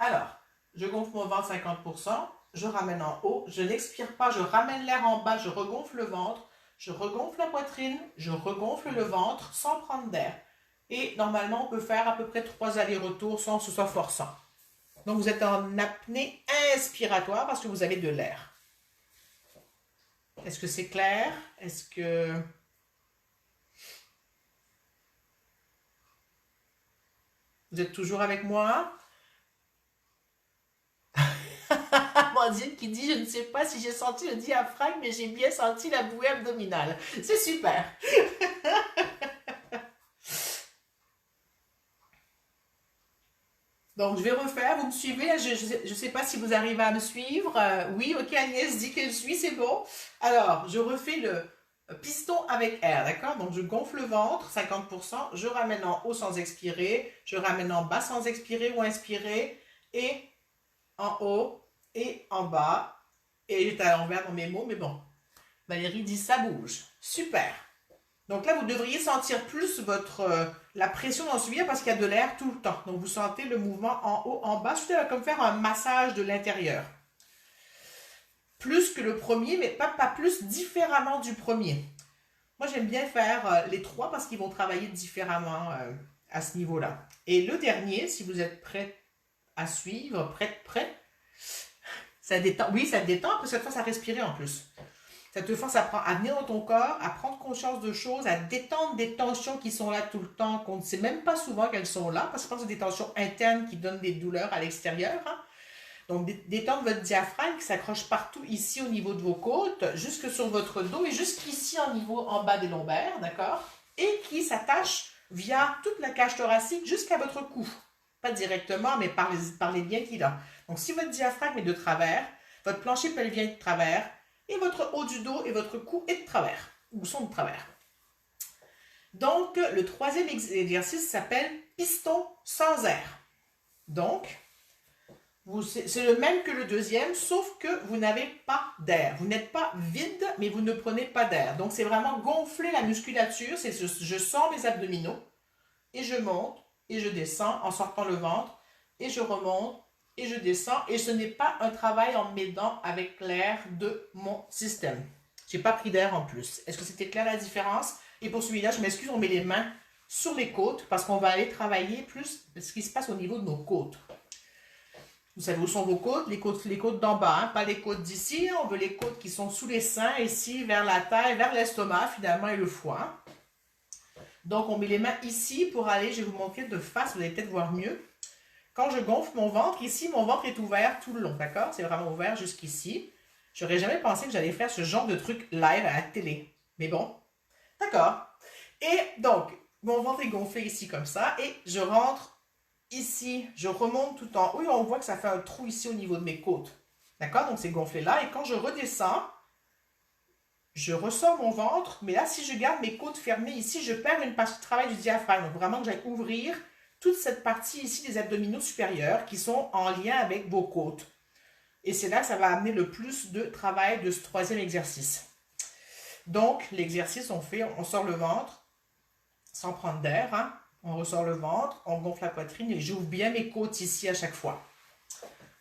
Alors, je gonfle mon ventre 50%, je ramène en haut, je n'expire pas, je ramène l'air en bas, je regonfle le ventre, je regonfle la poitrine, je regonfle le ventre sans prendre d'air. Et normalement, on peut faire à peu près 3 allers-retours sans que ce soit forçant. Donc, vous êtes en apnée inspiratoire parce que vous avez de l'air. Est-ce que c'est clair? Est-ce que... Vous êtes toujours avec moi? Amandine qui dit, je ne sais pas si j'ai senti le diaphragme, mais j'ai bien senti la bouée abdominale. C'est super. Donc, je vais refaire. Vous me suivez? Je ne sais pas si vous arrivez à me suivre. Oui, ok, Agnès dit qu'elle suit, c'est bon. Alors, je refais le piston avec air, d'accord? Donc, je gonfle le ventre, 50%. Je ramène en haut sans expirer. Je ramène en bas sans expirer ou inspirer. Et en haut et en bas. Et j'étais à l'envers dans mes mots, mais bon. Valérie dit ça bouge. Super. Donc là, vous devriez sentir plus la pression dans ce parce qu'il y a de l'air tout le temps. Donc vous sentez le mouvement en haut, en bas. C'est comme faire un massage de l'intérieur. Plus que le premier, mais pas plus, différemment du premier. Moi, j'aime bien faire les trois parce qu'ils vont travailler différemment à ce niveau-là. Et le dernier, si vous êtes prêts à suivre, prêt, ça détend. Oui, ça détend, parce que ça te force à respirer en plus. Ça te force à venir dans ton corps, à prendre conscience de choses, à détendre des tensions qui sont là tout le temps, qu'on ne sait même pas souvent qu'elles sont là, parce que c'est des tensions internes qui donnent des douleurs à l'extérieur. Hein. Donc, détendre votre diaphragme qui s'accroche partout ici au niveau de vos côtes, jusque sur votre dos et jusqu'ici en bas des lombaires, d'accord? Et qui s'attache via toute la cage thoracique jusqu'à votre cou. Pas directement, mais par les liens qu'il a. Donc, si votre diaphragme est de travers, votre plancher pelvien est de travers, et votre haut du dos et votre cou est de travers, ou sont de travers. Donc, le troisième exercice s'appelle piston sans air. Donc, c'est le même que le deuxième, sauf que vous n'avez pas d'air. Vous n'êtes pas vide, mais vous ne prenez pas d'air. Donc, c'est vraiment gonfler la musculature. Je sens mes abdominaux, et je monte, et je descends en sortant le ventre, et je remonte, et je descends. Et ce n'est pas un travail en m'aidant avec l'air de mon système. Je n'ai pas pris d'air en plus. Est-ce que c'était clair la différence? Et pour celui-là, je m'excuse, on met les mains sur les côtes, parce qu'on va aller travailler plus ce qui se passe au niveau de nos côtes. Vous savez où sont vos côtes? Les côtes d'en bas, hein? Pas les côtes d'ici. On veut les côtes qui sont sous les seins, ici, vers la taille, vers l'estomac, finalement, et le foie. Donc, on met les mains ici pour aller, je vais vous montrer de face, vous allez peut-être voir mieux. Quand je gonfle mon ventre, ici, mon ventre est ouvert tout le long, d'accord? C'est vraiment ouvert jusqu'ici. J'aurais jamais pensé que j'allais faire ce genre de truc live à la télé. Mais bon, d'accord. Et donc, mon ventre est gonflé ici comme ça, et je rentre ici, je remonte tout en haut, et on voit que ça fait un trou ici au niveau de mes côtes. D'accord? Donc, c'est gonflé là, et quand je redescends, je ressors mon ventre, mais là, si je garde mes côtes fermées ici, je perds une partie du travail du diaphragme. Donc, vraiment que j'aille ouvrir toute cette partie ici des abdominaux supérieurs qui sont en lien avec vos côtes. Et c'est là que ça va amener le plus de travail de ce troisième exercice. Donc, l'exercice, on sort le ventre sans prendre d'air. Hein. On ressort le ventre, on gonfle la poitrine et j'ouvre bien mes côtes ici à chaque fois.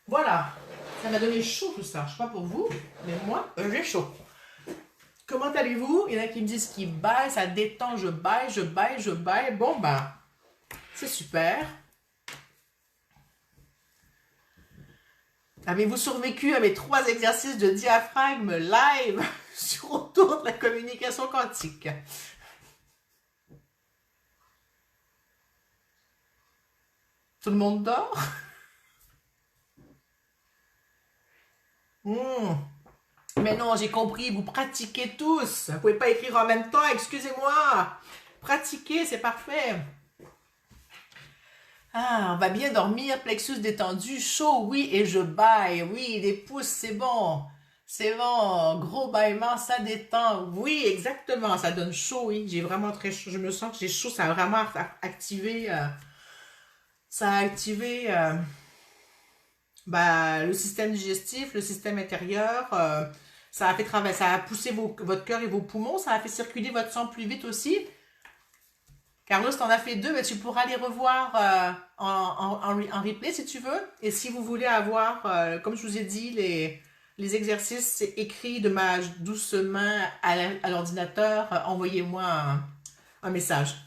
Voilà, ça m'a donné chaud tout ça. Je ne sais pas pour vous, mais moi, j'ai chaud. Comment allez-vous? Il y en a qui me disent qu'ils baillent, ça détend, je baille, je baille, je baille. Bon, ben, c'est super. Avez-vous survécu à mes 3 exercices de diaphragme live sur autour de la communication quantique? Tout le monde dort? Mais non, j'ai compris, vous pratiquez tous. Vous ne pouvez pas écrire en même temps, excusez-moi. Pratiquez, c'est parfait. Ah, on va bien dormir, plexus détendu, chaud, oui, et je baille. Oui, les pouces, c'est bon. C'est bon, gros bâillement, ça détend. Oui, exactement, ça donne chaud, oui. J'ai vraiment très chaud. Je me sens que j'ai chaud, ça a vraiment activé... ça a activé le système digestif, le système intérieur. Ça a fait travailler, ça a poussé votre cœur et vos poumons. Ça a fait circuler votre sang plus vite aussi. Carlos, t'en as fait 2, mais tu pourras les revoir en replay si tu veux. Et si vous voulez avoir, comme je vous ai dit, les exercices écrits de ma douce main à l'ordinateur, envoyez-moi un message.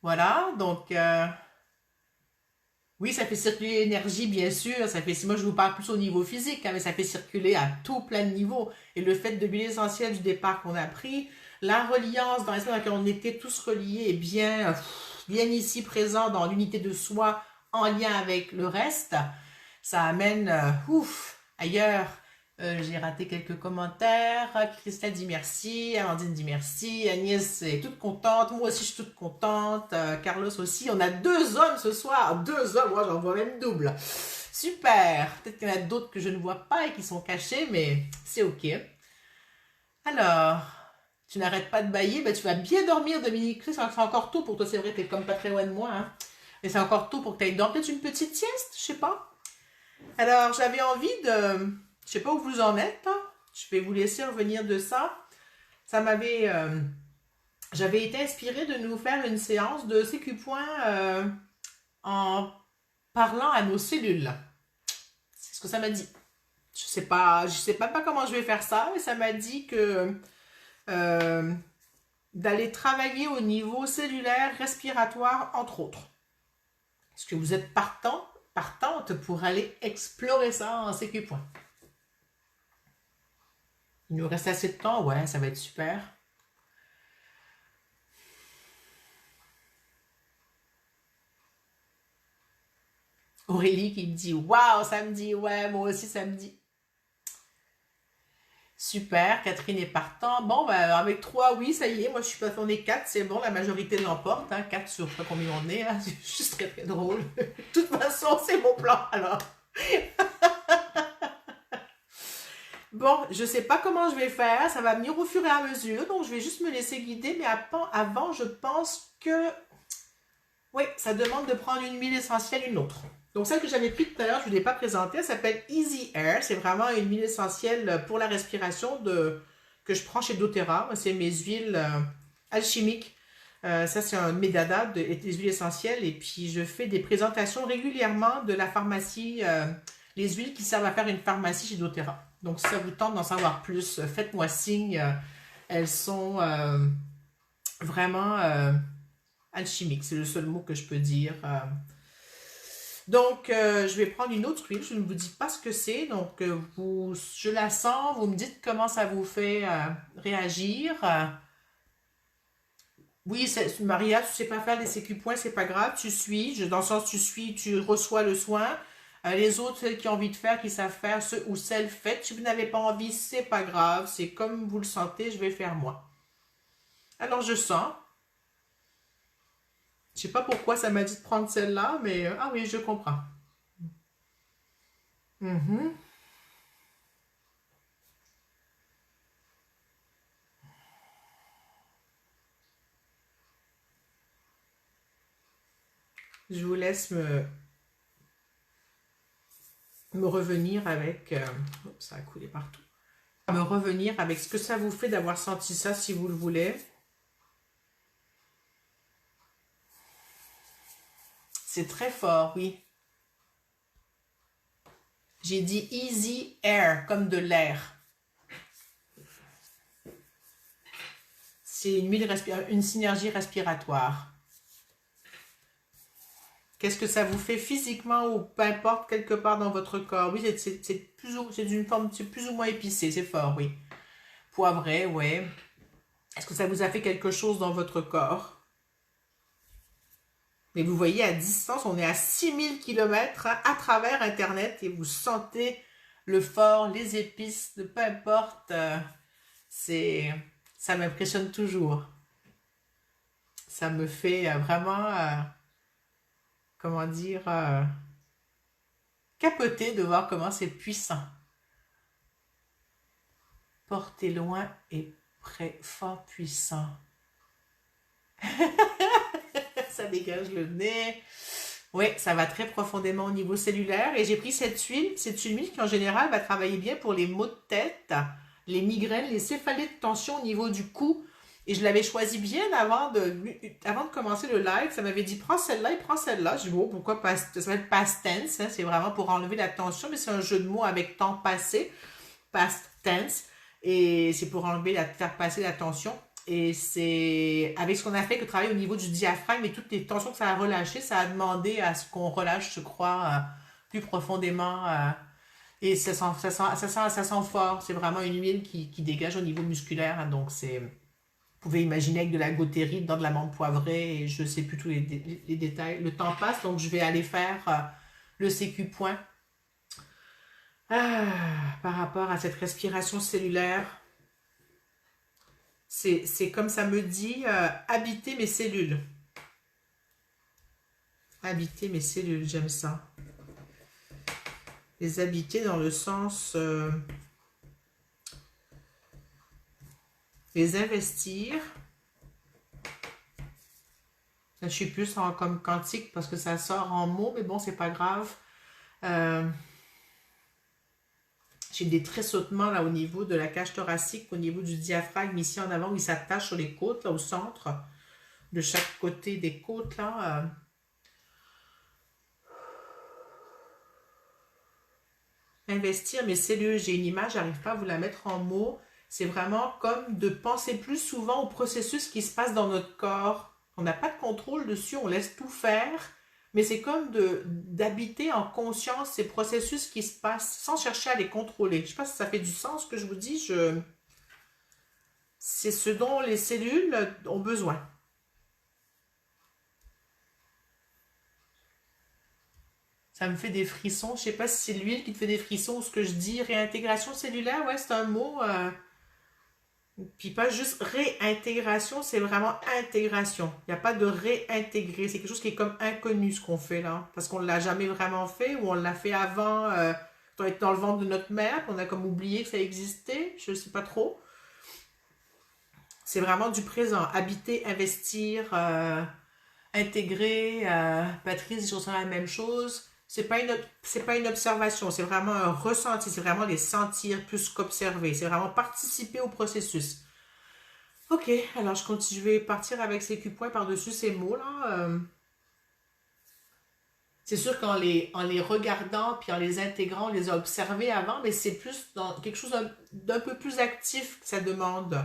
Voilà, donc oui, ça fait circuler l'énergie, bien sûr. Ça fait, si moi je vous parle plus au niveau physique, hein, mais ça fait circuler à tout plein de niveaux. Et le fait de l'huile essentielle du départ qu'on a pris, la reliance dans l'espace dans lequel on était tous reliés et bien, bien ici présent dans l'unité de soi en lien avec le reste, ça amène ailleurs. J'ai raté quelques commentaires. Christelle dit merci. Amandine dit merci. Agnès est toute contente. Moi aussi, je suis toute contente. Carlos aussi. On a 2 hommes ce soir. 2 hommes. Moi, j'en vois même double. Super. Peut-être qu'il y en a d'autres que je ne vois pas et qui sont cachés, mais c'est OK. Alors, tu n'arrêtes pas de bailler. Ben, tu vas bien dormir, Dominique. C'est encore tôt pour toi. C'est vrai, tu es comme pas très loin de moi. Hein. Mais c'est encore tôt pour que tu ailles dormir. Peut-être une petite sieste, je sais pas. Alors, j'avais envie de... Je sais pas où vous en êtes. Hein. Je vais vous laisser revenir de ça. Ça m'avait... j'avais été inspirée de nous faire une séance de CQ Point en parlant à nos cellules. C'est ce que ça m'a dit. Je sais pas comment je vais faire ça, mais ça m'a dit que d'aller travailler au niveau cellulaire, respiratoire, entre autres. Est-ce que vous êtes partante pour aller explorer ça en CQ Point? Il nous reste assez de temps, ouais, ça va être super. Aurélie qui me dit waouh, samedi, ouais, moi aussi samedi. Super, Catherine est partant. Bon, ben, avec 3, oui, ça y est, moi je suis pas, on est 4, c'est bon, la majorité l'emporte. Hein, 4 sur je sais pas combien on est, hein, c'est juste très très drôle. De toute façon, c'est mon plan alors. Bon, je sais pas comment je vais faire, ça va venir au fur et à mesure, donc je vais juste me laisser guider, mais avant, je pense que, oui, ça demande de prendre une huile essentielle, une autre. Donc celle que j'avais prise tout à l'heure, je ne vous l'ai pas présentée, elle s'appelle Easy Air, c'est vraiment une huile essentielle pour la respiration que je prends chez doTERRA, c'est mes huiles alchimiques. Ça, c'est un médada des huiles essentielles, et puis je fais des présentations régulièrement de la pharmacie, les huiles qui servent à faire une pharmacie chez doTERRA. Donc, si ça vous tente d'en savoir plus, faites-moi signe. Elles sont vraiment alchimiques. C'est le seul mot que je peux dire. Donc, je vais prendre une autre huile. Je ne vous dis pas ce que c'est. Donc, je la sens. Vous me dites comment ça vous fait réagir. Oui, Maria, tu ne sais pas faire les CQ points, c'est pas grave. Tu suis. Dans le sens, tu suis, tu reçois le soin. Les autres, celles qui ont envie de faire, qui savent faire, ceux ou celles faites. Si vous n'avez pas envie, c'est pas grave. C'est comme vous le sentez, je vais faire moi. Alors, je sens. Je sais pas pourquoi ça m'a dit de prendre celle-là, mais ah oui, je comprends. Mhm. Je vous laisse me revenir avec... oups, ça a coulé partout. Me revenir avec ce que ça vous fait d'avoir senti ça si vous le voulez. C'est très fort, oui. J'ai dit easy air, comme de l'air. C'est une synergie respiratoire. Qu'est-ce que ça vous fait physiquement ou peu importe quelque part dans votre corps? Oui, c'est d'une forme, c'est plus ou moins épicé, c'est fort, oui. Poivré, oui. Est-ce que ça vous a fait quelque chose dans votre corps? Mais vous voyez, à distance, on est à 6000 km à travers Internet et vous sentez le fort, les épices, peu importe. Ça m'impressionne toujours. Ça me fait vraiment, comment dire, capoter de voir comment c'est puissant. Porté loin et près, fort puissant. Ça dégage le nez. Oui, ça va très profondément au niveau cellulaire. Et j'ai pris cette huile. C'est une huile qui, en général, va travailler bien pour les maux de tête, les migraines, les céphalées de tension au niveau du cou. Et je l'avais choisie bien avant de commencer le live. Ça m'avait dit, prends celle-là et prends celle-là. Je dis, oh, pourquoi pas? Ça s'appelle past tense. Hein, c'est vraiment pour enlever la tension, mais c'est un jeu de mots avec temps passé. Past tense. Et c'est pour faire passer la tension. Et c'est avec ce qu'on a fait que travailler au niveau du diaphragme et toutes les tensions que ça a relâchées, ça a demandé à ce qu'on relâche, je crois, plus profondément. Et ça sent fort. C'est vraiment une huile qui dégage au niveau musculaire. Hein, donc, vous pouvez imaginer avec de la gothérie, dans de l'amande poivrée, et je ne sais plus tous les détails. Le temps passe, donc je vais aller faire le CQ point. Par rapport à cette respiration cellulaire. C'est comme ça me dit, habiter mes cellules. Habiter mes cellules, j'aime ça. Les habiter dans le sens... les investir. Là, je suis plus comme quantique parce que ça sort en mots, mais bon, c'est pas grave. J'ai des tressautements là au niveau de la cage thoracique, au niveau du diaphragme ici en avant où il s'attache sur les côtes, là au centre, de chaque côté des côtes là. Investir mes cellules, j'ai une image, j'arrive pas à vous la mettre en mots. C'est vraiment comme de penser plus souvent au processus qui se passe dans notre corps. On n'a pas de contrôle dessus, on laisse tout faire. Mais c'est comme d'habiter en conscience ces processus qui se passent sans chercher à les contrôler. Je ne sais pas si ça fait du sens ce que je vous dis. C'est ce dont les cellules ont besoin. Ça me fait des frissons. Je ne sais pas si c'est l'huile qui te fait des frissons ou ce que je dis. Réintégration cellulaire, ouais, c'est un mot. Puis pas juste réintégration, c'est vraiment intégration. Il n'y a pas de réintégrer. C'est quelque chose qui est comme inconnu ce qu'on fait là. Parce qu'on ne l'a jamais vraiment fait ou on l'a fait avant, quand on était dans le ventre de notre mère, on a comme oublié que ça existait. Je ne sais pas trop. C'est vraiment du présent. Habiter, investir, intégrer. Patrice, je ressens la même chose. C'est pas une observation, c'est vraiment un ressenti, c'est vraiment les sentir plus qu'observer, c'est vraiment participer au processus. Ok, alors je vais partir avec ces Q-points par-dessus ces mots-là. C'est sûr qu'en les regardant puis en les intégrant, on les a observés avant, mais c'est plus dans quelque chose d'un peu plus actif que ça demande,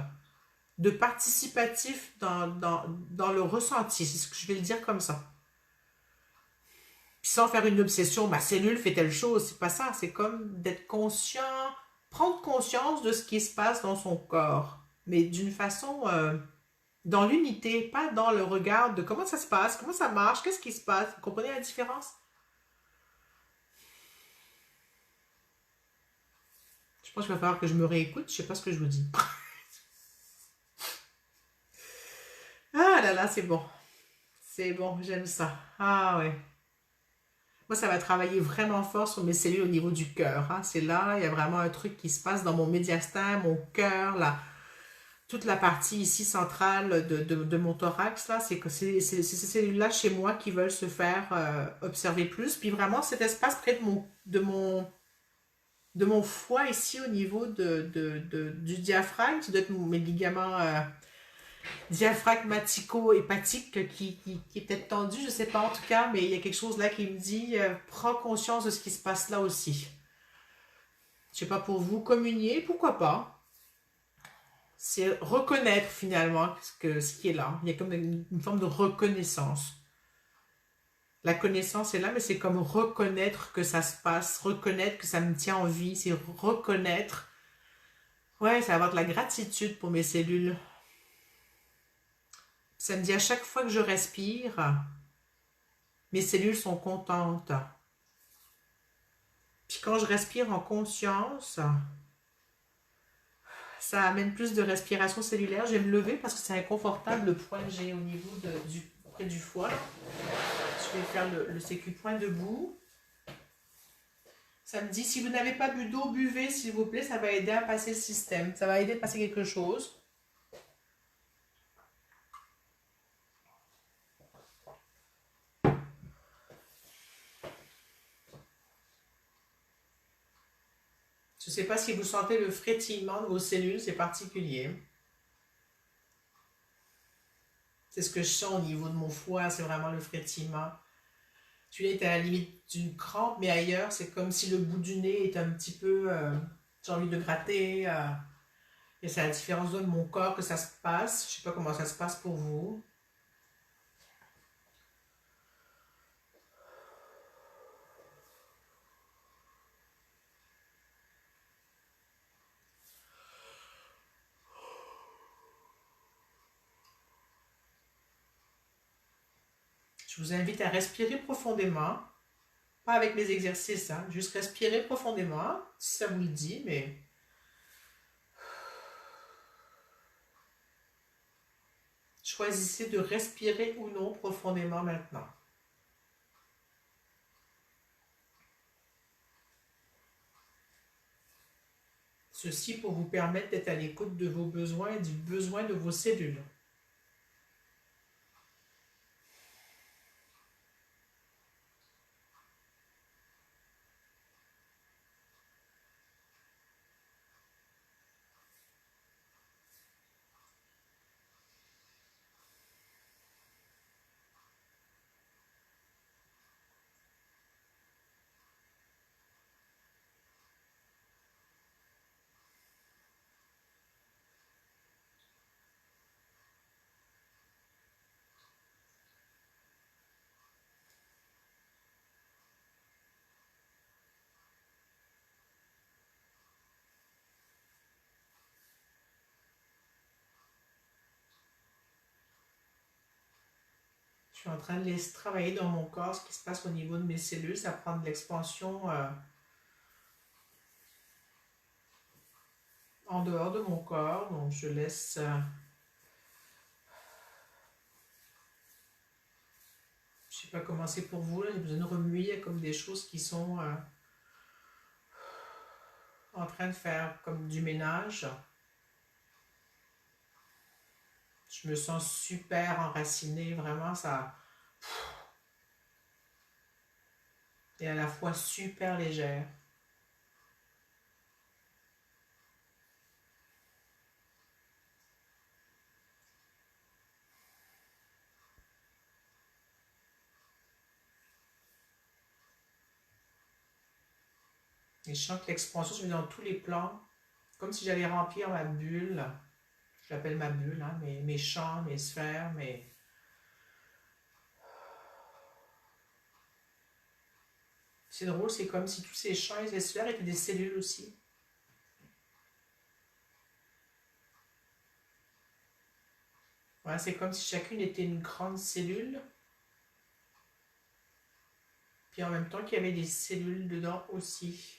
de participatif dans le ressenti, c'est ce que je vais le dire comme ça. Puis sans faire une obsession, ma cellule fait telle chose, c'est pas ça, c'est comme d'être conscient, prendre conscience de ce qui se passe dans son corps, mais d'une façon, dans l'unité, pas dans le regard de comment ça se passe, comment ça marche, qu'est-ce qui se passe, vous comprenez la différence? Je pense qu'il va falloir que je me réécoute, je sais pas ce que je vous dis. Ah là là, c'est bon, j'aime ça, ah ouais. Moi, ça va travailler vraiment fort sur mes cellules au niveau du cœur. Hein. C'est là, il y a vraiment un truc qui se passe dans mon médiastin, mon cœur, là. toute la partie ici centrale de mon thorax, là, c'est ces cellules-là chez moi qui veulent se faire observer plus. Puis vraiment, cet espace près de mon foie ici au niveau du diaphragme, ça doit être mes ligaments diaphragmatico-hépatique qui est peut-être tendu, je ne sais pas en tout cas, mais il y a quelque chose là qui me dit prends conscience de ce qui se passe là aussi. Je sais pas pour vous, communier, pourquoi pas. C'est reconnaître finalement ce qui est là. Il y a comme une forme de reconnaissance. La connaissance est là, mais c'est comme reconnaître que ça se passe, reconnaître que ça me tient en vie, c'est reconnaître. Ouais, ça va avoir de la gratitude pour mes cellules. Ça me dit à chaque fois que je respire, mes cellules sont contentes. Puis quand je respire en conscience, ça amène plus de respiration cellulaire. Je vais me lever parce que c'est inconfortable le point que j'ai au niveau près du foie. Je vais faire le sécu point debout. Ça me dit, si vous n'avez pas bu d'eau, buvez s'il vous plaît, ça va aider à passer le système. Ça va aider à passer quelque chose. Je ne sais pas si vous sentez le frétillement de vos cellules, c'est particulier. C'est ce que je sens au niveau de mon foie, c'est vraiment le frétillement. Celui-là est à la limite d'une crampe, mais ailleurs, c'est comme si le bout du nez est un petit peu... j'ai envie de gratter. Et c'est à différentes zones de mon corps que ça se passe. Je ne sais pas comment ça se passe pour vous. Je vous invite à respirer profondément. Pas avec mes exercices, hein. Juste respirer profondément, si ça vous le dit, mais... Choisissez de respirer ou non profondément maintenant. Ceci pour vous permettre d'être à l'écoute de vos besoins et du besoin de vos cellules. Je suis en train de laisser travailler dans mon corps ce qui se passe au niveau de mes cellules. Ça prend de l'expansion en dehors de mon corps. Donc je laisse... je ne sais pas comment c'est pour vous. J'ai besoin de remuer. Il y a comme des choses qui sont en train de faire comme du ménage. Je me sens super enracinée. Vraiment, ça... Et à la fois super légère. Et je sens que l'expansion se met dans tous les plans, comme si j'allais remplir ma bulle. Je l'appelle ma bulle, hein, mes champs, mes sphères, mes... C'est drôle, c'est comme si tous ces champs et ces sphères étaient des cellules aussi. Ouais, c'est comme si chacune était une grande cellule. Puis en même temps qu'il y avait des cellules dedans aussi.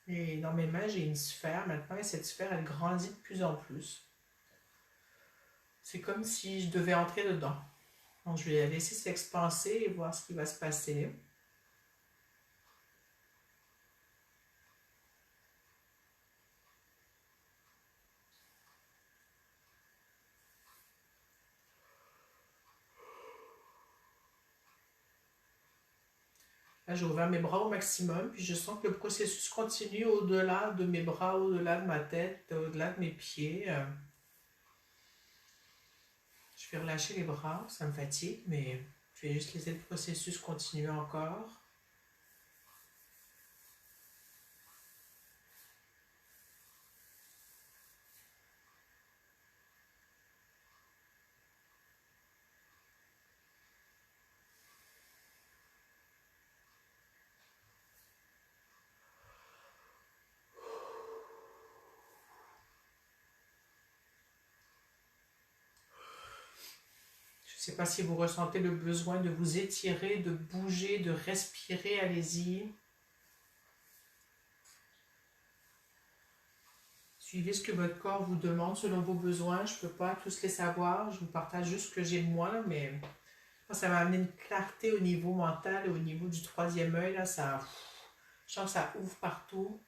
Et dans mes mains, j'ai une sphère maintenant et cette sphère, elle grandit de plus en plus. C'est comme si je devais entrer dedans. Donc, je vais la laisser s'expanser et voir ce qui va se passer. Là, j'ai ouvert mes bras au maximum, puis je sens que le processus continue au-delà de mes bras, au-delà de ma tête, au-delà de mes pieds. Je vais relâcher les bras, ça me fatigue, mais je vais juste laisser le processus continuer encore. Je ne sais pas si vous ressentez le besoin de vous étirer, de bouger, de respirer, allez-y. Suivez ce que votre corps vous demande selon vos besoins. Je ne peux pas tous les savoir, je vous partage juste ce que j'ai moi, mais ça m'a amené une clarté au niveau mental et au niveau du troisième œil. Là, je sens que ça ouvre partout.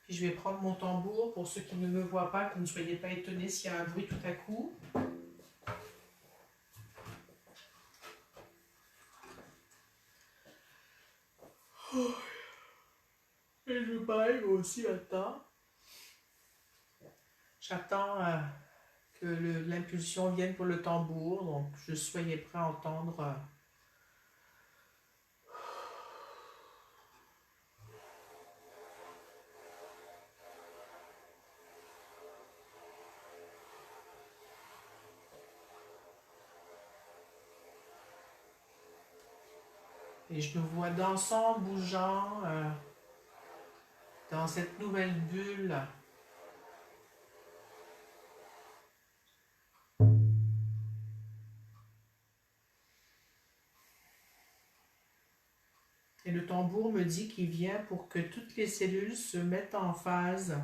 Puis je vais prendre mon tambour pour ceux qui ne me voient pas, que vous ne soyez pas étonnés s'il y a un bruit tout à coup. Et je pareil, moi aussi maintenant. J'attends que l'impulsion vienne pour le tambour, donc je soyez prêt à entendre. Et je nous vois dansant, bougeant dans cette nouvelle bulle. Et le tambour me dit qu'il vient pour que toutes les cellules se mettent en phase.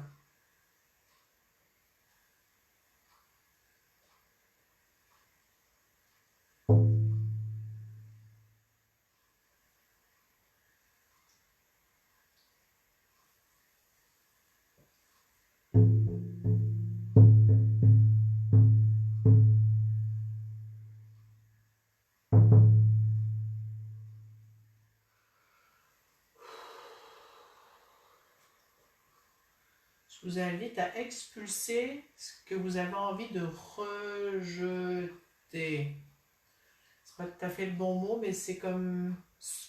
Je vous invite à expulser ce que vous avez envie de rejeter. C'est pas tout à fait le bon mot, mais c'est comme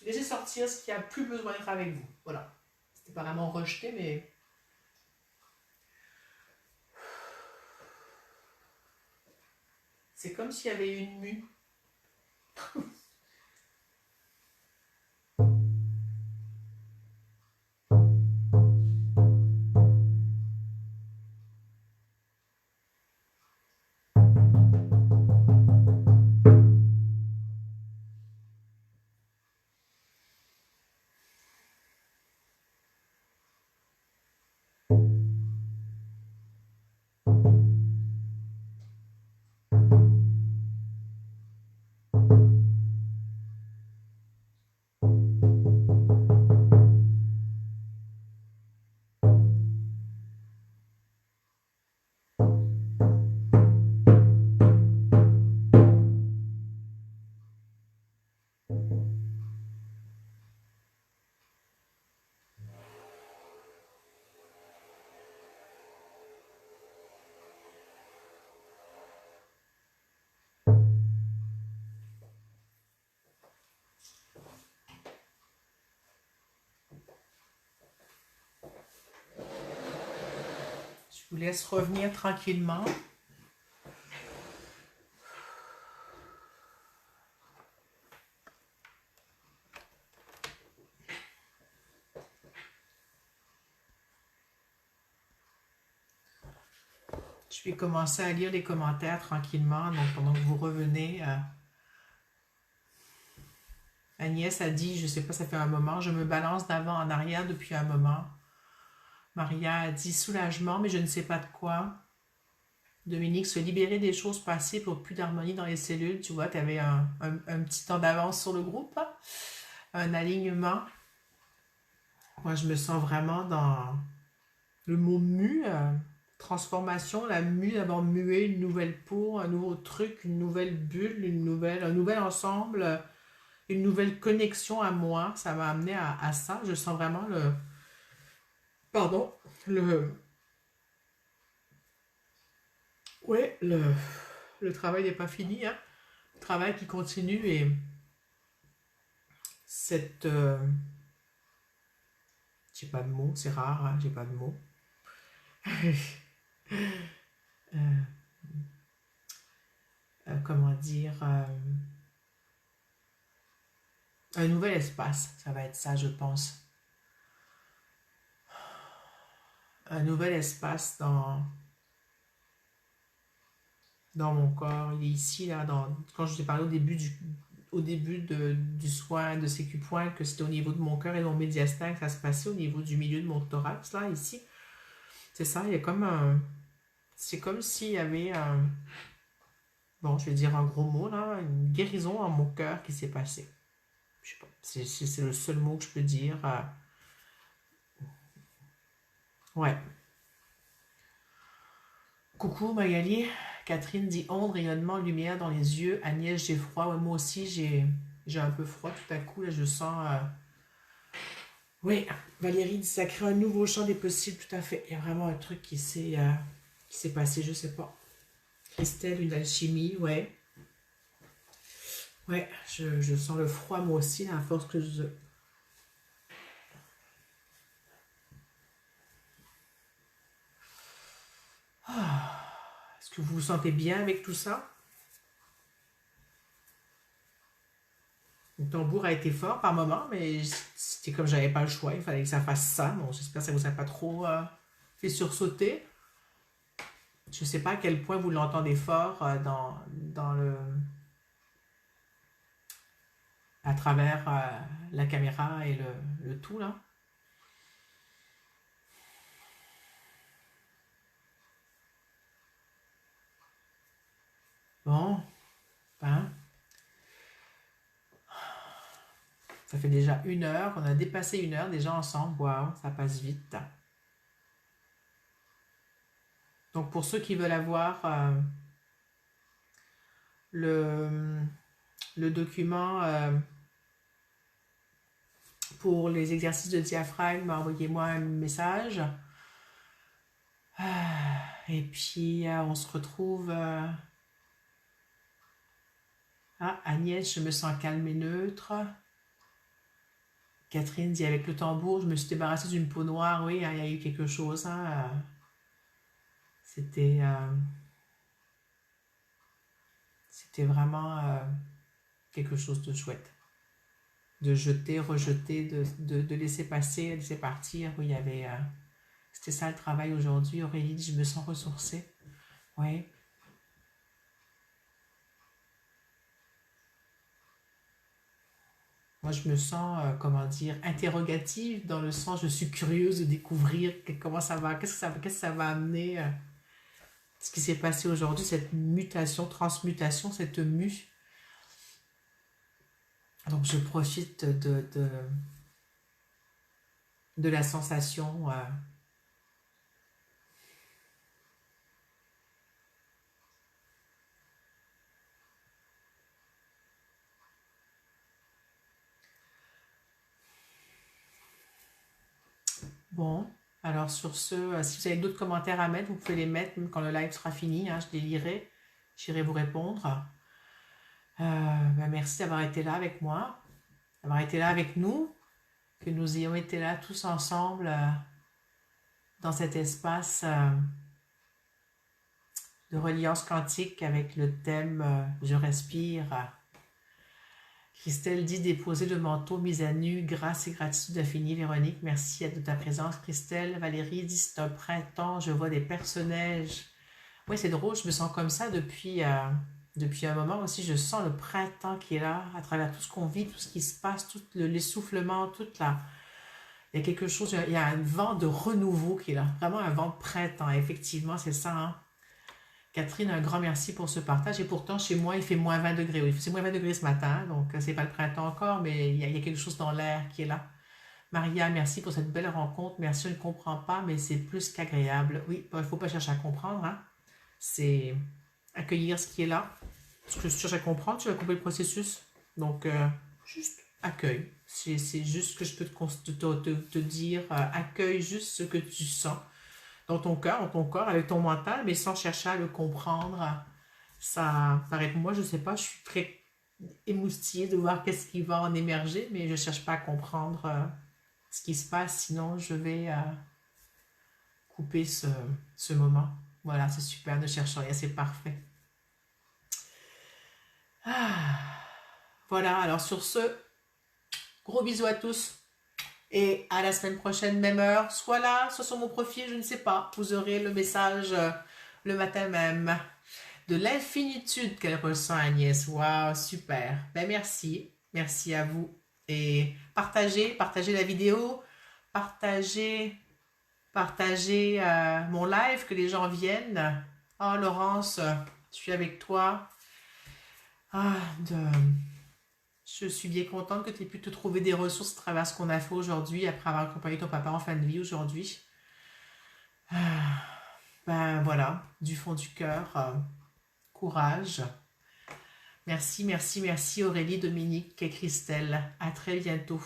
laisser sortir ce qui a plus besoin d'être avec vous. Voilà. C'était pas vraiment rejeter, mais c'est comme s'il y avait une mue. Je vous laisse revenir tranquillement. Je vais commencer à lire les commentaires tranquillement, donc pendant que vous revenez. Agnès a dit, je sais pas, ça fait un moment, je me balance d'avant en arrière depuis un moment. Maria a dit soulagement, mais je ne sais pas de quoi. Dominique, se libérer des choses passées pour plus d'harmonie dans les cellules. Tu vois, tu avais un petit temps d'avance sur le groupe, hein? Un alignement. Moi, je me sens vraiment dans le mot mu, transformation, la mue, d'avoir mué une nouvelle peau, un nouveau truc, une nouvelle bulle, un nouvel ensemble, une nouvelle connexion à moi. Ça m'a amené à ça. Je sens vraiment pardon, le, ouais, le travail n'est pas fini, hein. Le travail qui continue et cette, j'ai pas de mots, c'est rare, hein, j'ai pas de mots. Euh, comment dire, un nouvel espace, ça va être ça, je pense. Un nouvel espace dans mon corps. Il est ici, là, quand je vous ai parlé au début du soin de sécupoint, que c'était au niveau de mon cœur et de mon médiastin que ça se passait, au niveau du milieu de mon thorax, là, ici. C'est ça, il y a comme un... C'est comme s'il y avait un... Bon, je vais dire un gros mot, là, une guérison dans mon cœur qui s'est passée. Je sais pas, c'est le seul mot que je peux dire. Ouais. Coucou Magali, Catherine dit ombre, rayonnement, lumière dans les yeux. Agnès, j'ai froid. Ouais, moi aussi, j'ai un peu froid tout à coup. Là, je sens. Oui, Valérie dit ça crée un nouveau champ des possibles, tout à fait. Il y a vraiment un truc qui s'est passé, je sais pas. Christelle, une alchimie, ouais. Ouais, je sens le froid moi aussi, là, à force que je. Ah, est-ce que vous vous sentez bien avec tout ça? Le tambour a été fort par moment, mais c'était comme j'avais pas le choix, il fallait que ça fasse ça. Bon, j'espère que ça vous a pas trop fait sursauter. Je sais pas à quel point vous l'entendez fort dans à travers la caméra et le tout là. Bon, ben, ça fait déjà 1 heure, on a dépassé 1 heure déjà ensemble. Waouh, ça passe vite. Donc pour ceux qui veulent avoir le, le document pour les exercices de diaphragme, envoyez-moi un message. Et puis on se retrouve. Ah, Agnès, je me sens calme et neutre. Catherine dit avec le tambour, je me suis débarrassée d'une peau noire. Oui, hein, il y a eu quelque chose, hein. C'était c'était vraiment quelque chose de chouette. De jeter, rejeter, de laisser passer, laisser partir. Oui, il y avait. C'était ça le travail aujourd'hui. Aurélie dit je me sens ressourcée. Oui. Moi, je me sens, comment dire, interrogative dans le sens, je suis curieuse de découvrir comment ça va, qu'est-ce que ça va amener, ce qui s'est passé aujourd'hui, cette mutation, transmutation, cette mue. Donc, je profite de la sensation. Bon, alors sur ce, si vous avez d'autres commentaires à mettre, vous pouvez les mettre même quand le live sera fini, hein, je les lirai, j'irai vous répondre. Ben merci d'avoir été là avec moi, d'avoir été là avec nous, que nous ayons été là tous ensemble dans cet espace de reliance quantique avec le thème Je respire. Christelle dit déposer le manteau mis à nu, grâce et gratitude infinie. Véronique, merci de ta présence. Christelle, Valérie dit c'est un printemps, je vois des personnages. Oui, c'est drôle, je me sens comme ça Depuis un moment aussi, je sens le printemps qui est là, à travers tout ce qu'on vit, tout ce qui se passe, tout l'essoufflement, toute la... Il y a quelque chose, il y a un vent de renouveau qui est là, vraiment un vent de printemps. Effectivement, c'est ça, hein. Catherine, un grand merci pour ce partage. Et pourtant, chez moi, il fait moins 20 degrés. Oui, c'est moins 20 degrés ce matin, donc c'est pas le printemps encore, mais il y a quelque chose dans l'air qui est là. Maria, merci pour cette belle rencontre. Merci, je ne comprends pas, mais c'est plus qu'agréable. Oui, il ne faut pas chercher à comprendre, hein. C'est accueillir ce qui est là. Ce que tu cherches à comprendre, tu vas comprendre le processus. Donc, juste accueille. C'est juste ce que je peux te dire. Accueille juste ce que tu sens dans ton cœur, avec ton mental, mais sans chercher à le comprendre. Ça paraît que moi, je ne sais pas, je suis très émoustillée de voir qu'est-ce qui va en émerger, mais je ne cherche pas à comprendre ce qui se passe, sinon je vais couper ce moment. Voilà, c'est super, ne cherche rien, c'est parfait. Voilà, alors sur ce, gros bisous à tous et à la semaine prochaine, même heure, soit là, soit sur mon profil, je ne sais pas. Vous aurez le message le matin même de l'infinitude qu'elle ressent, Agnès. Waouh, super. Ben merci, merci à vous et partagez la vidéo, partagez mon live, que les gens viennent. Oh Laurence, je suis avec toi. Je suis bien contente que tu aies pu te trouver des ressources à travers ce qu'on a fait aujourd'hui, après avoir accompagné ton papa en fin de vie aujourd'hui. Ben voilà, du fond du cœur, courage. Merci, merci, merci Aurélie, Dominique et Christelle. À très bientôt.